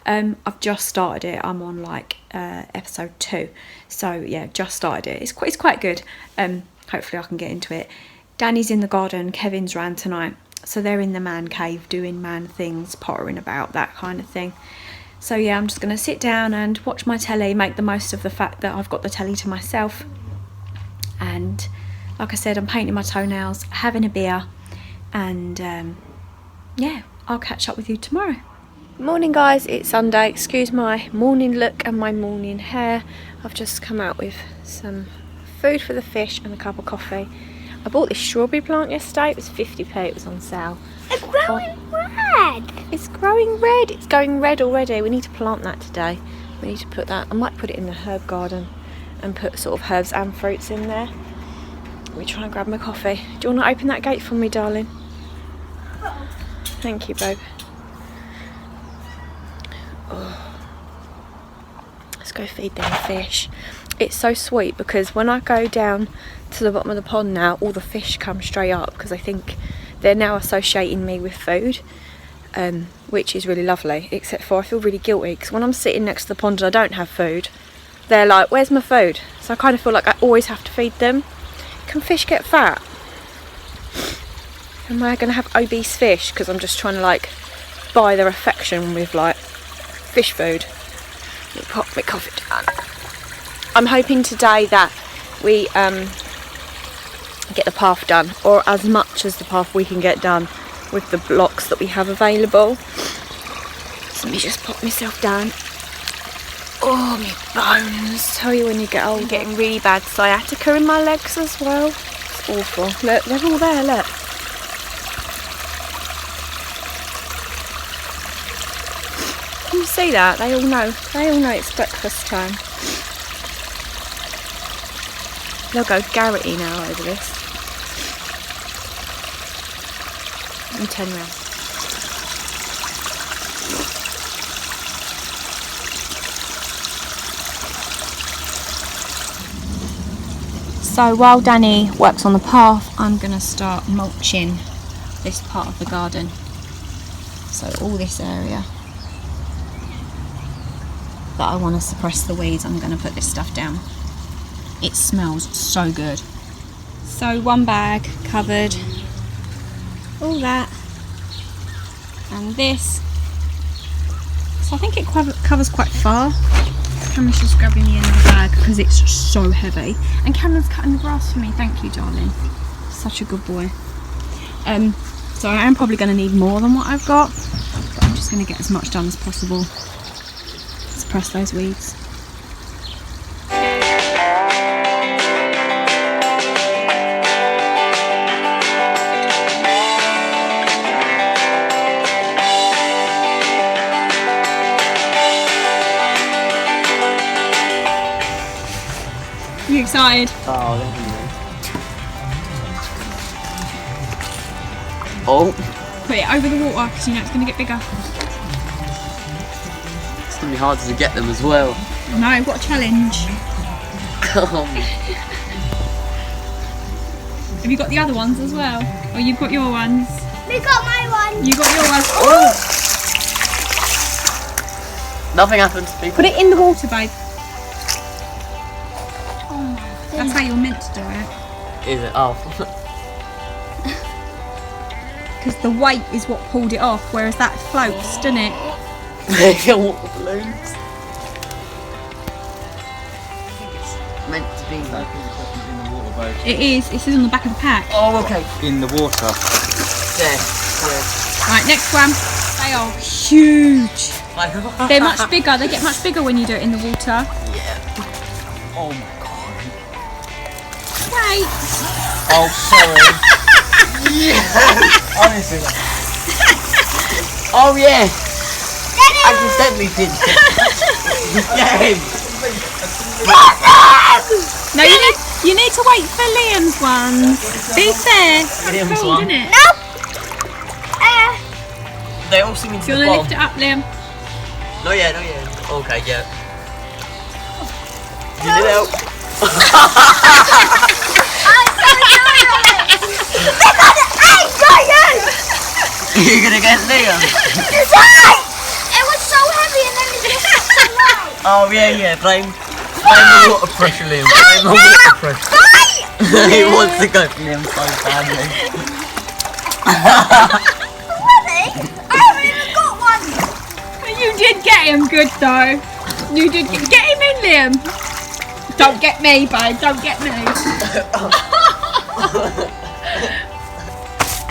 I've just started it. I'm on like episode 2, so yeah, just started it. It's quite good. Hopefully I can get into it. Danny's in the garden, Kevin's round tonight, so they're in the man cave doing man things, pottering about, that kind of thing. So yeah, I'm just going to sit down and watch my telly, make the most of the fact that I've got the telly to myself. And like I said, I'm painting my toenails, having a beer, and yeah, I'll catch up with you tomorrow. Morning guys, it's Sunday. Excuse my morning look and my morning hair. I've just come out with some food for the fish and a cup of coffee. I bought this strawberry plant yesterday. It was 50p, it was on sale. It's growing red. It's growing red. It's going red already. We need to plant that today. We need to put that, I might put it in the herb garden and put sort of herbs and fruits in there. Let me try and grab my coffee. Do you want to open that gate for me, darling? Thank you, babe. Oh. Let's go feed them fish. It's so sweet because when I go down to the bottom of the pond now, all the fish come straight up because I think they're now associating me with food, which is really lovely, except for I feel really guilty because when I'm sitting next to the pond and I don't have food, they're like, where's my food? So I kind of feel like I always have to feed them. Can fish get fat? Am I going to have obese fish because I'm just trying to like buy their affection with like fish food? Let me pop my coffee down. I'm hoping today that we get the path done, or as much as the path we can get done with the blocks that we have available. So let me just pop myself down. Oh, my bones. Tell you when you get old, I'm getting really bad sciatica in my legs as well. It's awful. Look, they're all there, look. Can you see that? They all know it's breakfast time. They'll go garrety now over this. Let me turn around. So while Danny works on the path, I'm going to start mulching this part of the garden. So all this area that I want to suppress the weeds, I'm going to put this stuff down. It smells so good. So one bag covered all that and this. So I think it covers quite far. Cameron's just grabbing the end of the bag because it's so heavy. And Cameron's cutting the grass for me. Thank you, darling. Such a good boy. So I am probably going to need more than what I've got, but I'm just going to get as much done as possible. Suppress those weeds. You excited? Oh, definitely. Oh, Put it over the water because you know it's going to get bigger. it's gonna be hard to get them as well. No, what a challenge. Have you got the other ones as well? Or you've got your ones? We got my one. You got your ones. Oh! Nothing happened. Put it in the water, babe. That's how you're meant to do it. Is it? Oh. Because the weight is what pulled it off, whereas that floats, doesn't it? Water balloons. I think it's meant to be like In the water, babe. It is. It says on the back of the pack. Oh, okay. In the water. There. Right, next one. They are huge. They're much bigger. They get much bigger when you do it in the water. Yeah. Oh my god. Wait. Oh, sorry. Honestly. Oh yeah. Accidentally did. Again. No, you need to wait for Liam's ones. Be fair. Liam's Cold, one. isn't it? They all seem into Do you the want to bomb. lift it up, Liam? No, yeah, no, yeah. Okay, yeah. You did it. You're gonna get Liam. It was so heavy and then it just got so light. Oh yeah, blame the water pressure, Liam. Blame the water pressure. He wants to go for Liam so badly. I haven't even got one. You did get him good though. You did get him in, Liam. Don't get me, babe. Don't get me.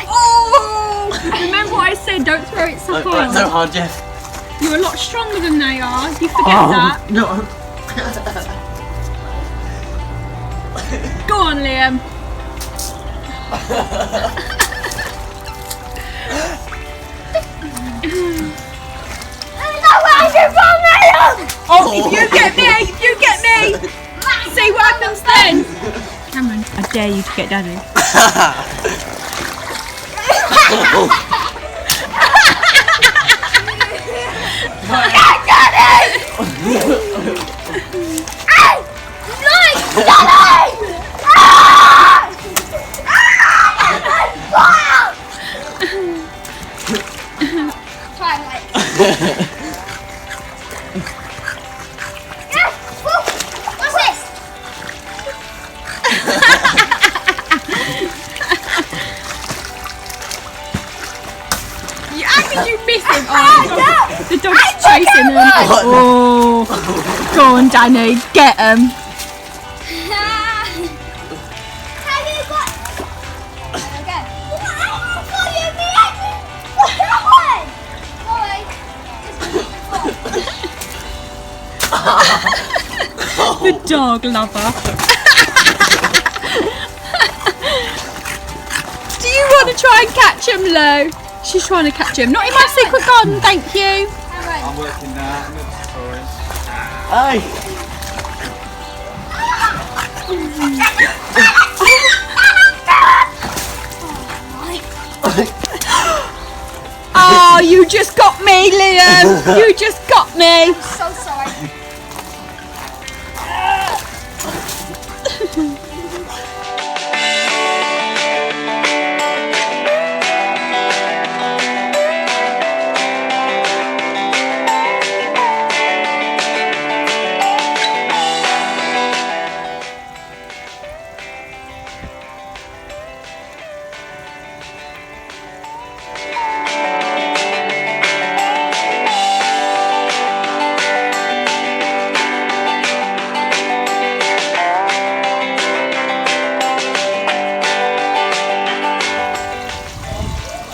Oh! Remember what I said? Don't throw it so Don't throw it so hard. hard, Jeff. You're a lot stronger than they are. You forget that. No. Go on, Liam. Oh, if you get me, see what happens then. Cameron, I dare you to get Daddy. What's this? How did you miss him? Oh, the dog's chasing him. Oh, go on, Danny, get him. Have you got? Okay. The dog lover. Do you want to try and catch him, Lo? She's trying to catch him. Not in my secret garden, thank you. I'm working Oh, you just got me, Liam! You just got me! So sorry.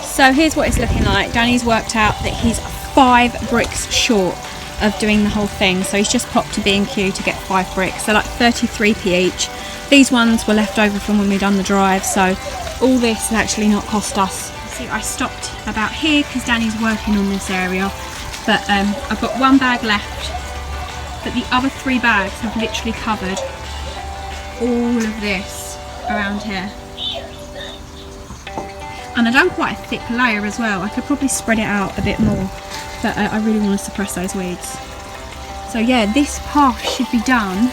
So here's what it's looking like. Danny's worked out that he's 5 bricks short of doing the whole thing. So he's just popped to B&Q to get 5 bricks. They're like 33p each. These ones were left over from when we done the drive. So all this has actually not cost us. See, I stopped about here because Danny's working on this area. But I've got 1 bag left. But the other 3 bags have literally covered all of this around here. And I've done quite a thick layer as well. I could probably spread it out a bit more, but I really want to suppress those weeds. So yeah, this path should be done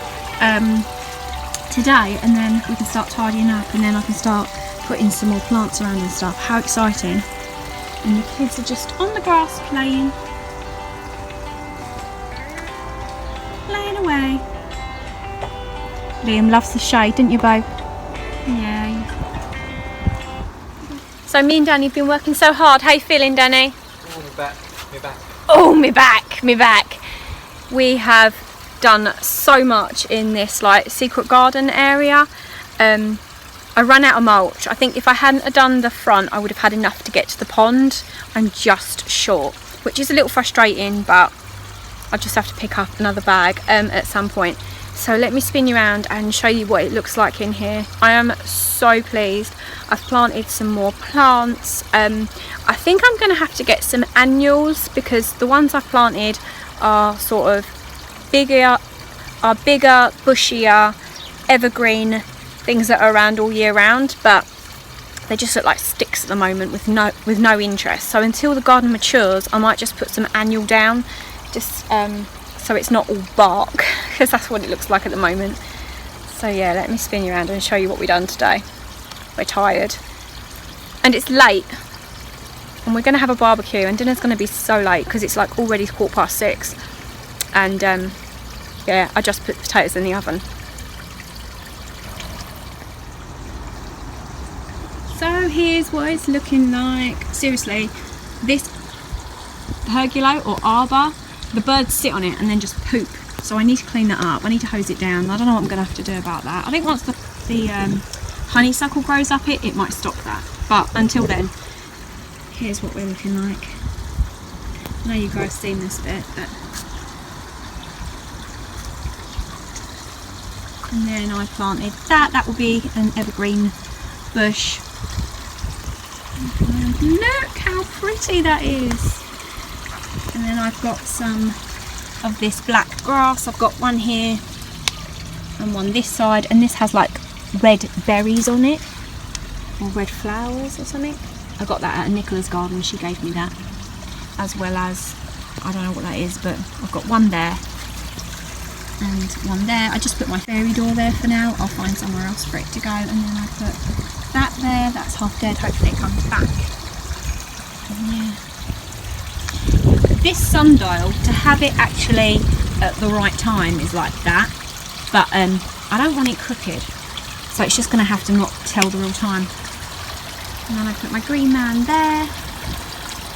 today, and then we can start tidying up, and then I can start putting some more plants around and stuff. How exciting. And the kids are just on the grass playing away. Liam loves the shade, didn't you, babe? Yeah. So me and Danny have been working so hard. How you feeling, Danny? Oh, my back. Oh, me back. We have done so much in this like secret garden area. I ran out of mulch. I think if I hadn't have done the front, I would have had enough to get to the pond. I'm just short, which is a little frustrating, but I'll just have to pick up another bag at some point. So let me spin you around and show you what it looks like in here. I am so pleased. I've planted some more plants. I think I'm going to have to get some annuals because the ones I've planted are sort of bigger, bushier, evergreen things that are around all year round, but they just look like sticks at the moment with no interest. So until the garden matures, I might just put some annual down, just so it's not all bark, because that's what it looks like at the moment. So yeah, let me spin you around and show you what we've done today. We're tired and it's late, and we're going to have a barbecue, and dinner's going to be so late because it's like already 6:15, and yeah, I just put potatoes in the oven. So here's what it's looking like. Seriously, this pergola or arbor, the birds sit on it and then just poop. So I need to clean that up. I need to hose it down. I don't know what I'm going to have to do about that. I think once the honeysuckle grows up, it might stop that. But until then, here's what we're looking like. I know you guys have seen this bit, but... And then I planted that. That will be an evergreen bush. And look how pretty that is. And then I've got some of this black grass. I've got one here and one this side, and this has like red berries on it, or red flowers or something. I got that at Nicola's garden. She gave me that, as well as, I don't know what that is, but I've got one there and one there. I just put my fairy door there for now. I'll find somewhere else for it to go, and then I put that there. That's half dead. Hopefully it comes back. And yeah, this sundial, to have it actually at the right time is like that, but I don't want it crooked, so it's just going to have to not tell the real time. And then I put my green man there.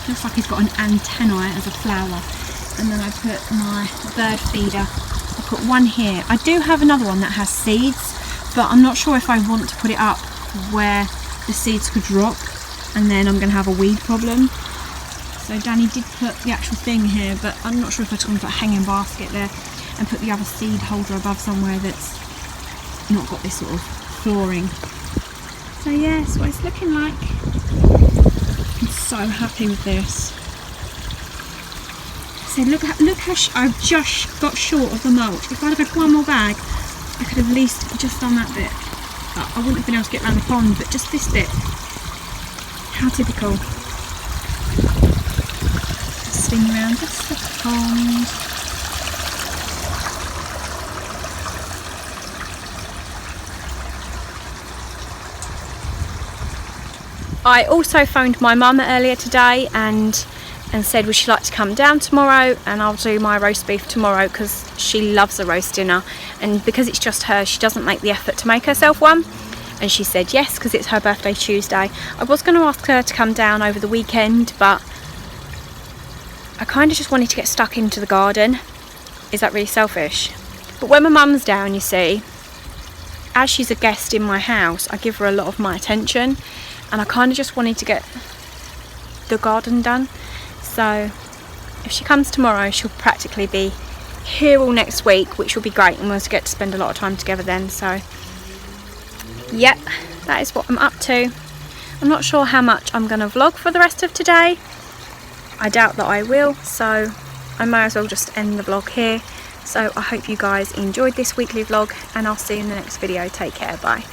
Looks like he's got an antennae as a flower. And then I put my bird feeder. I put one here. I do have another one that has seeds, but I'm not sure if I want to put it up where the seeds could drop, and then I'm going to have a weed problem. So Danny did put the actual thing here, but I'm not sure if I just want to put a hanging basket there and put the other seed holder above somewhere that's not got this sort of flooring. So yeah, that's what it's looking like. I'm so happy with this. said, look how I've just got short of the mulch. If I'd have had one more bag, I could have at least just done that bit. But I wouldn't have been able to get around the pond, but just this bit. How typical. Swing around just the pond. I also phoned my mum earlier today and said would she like to come down tomorrow, and I'll do my roast beef tomorrow because she loves a roast dinner, and because it's just her she doesn't make the effort to make herself one, and she said yes because it's her birthday Tuesday. I was going to ask her to come down over the weekend, but I kind of just wanted to get stuck into the garden. Is that really selfish? But when my mum's down, you see, as she's a guest in my house, I give her a lot of my attention, and I kind of just wanted to get the garden done. So if she comes tomorrow, she'll practically be here all next week, which will be great, and we'll get to spend a lot of time together then. So yep, that is what I'm up to. I'm not sure how much I'm going to vlog for the rest of today. I doubt that I will, so I may as well just end the vlog here. So I hope you guys enjoyed this weekly vlog, and I'll see you in the next video. Take care, bye.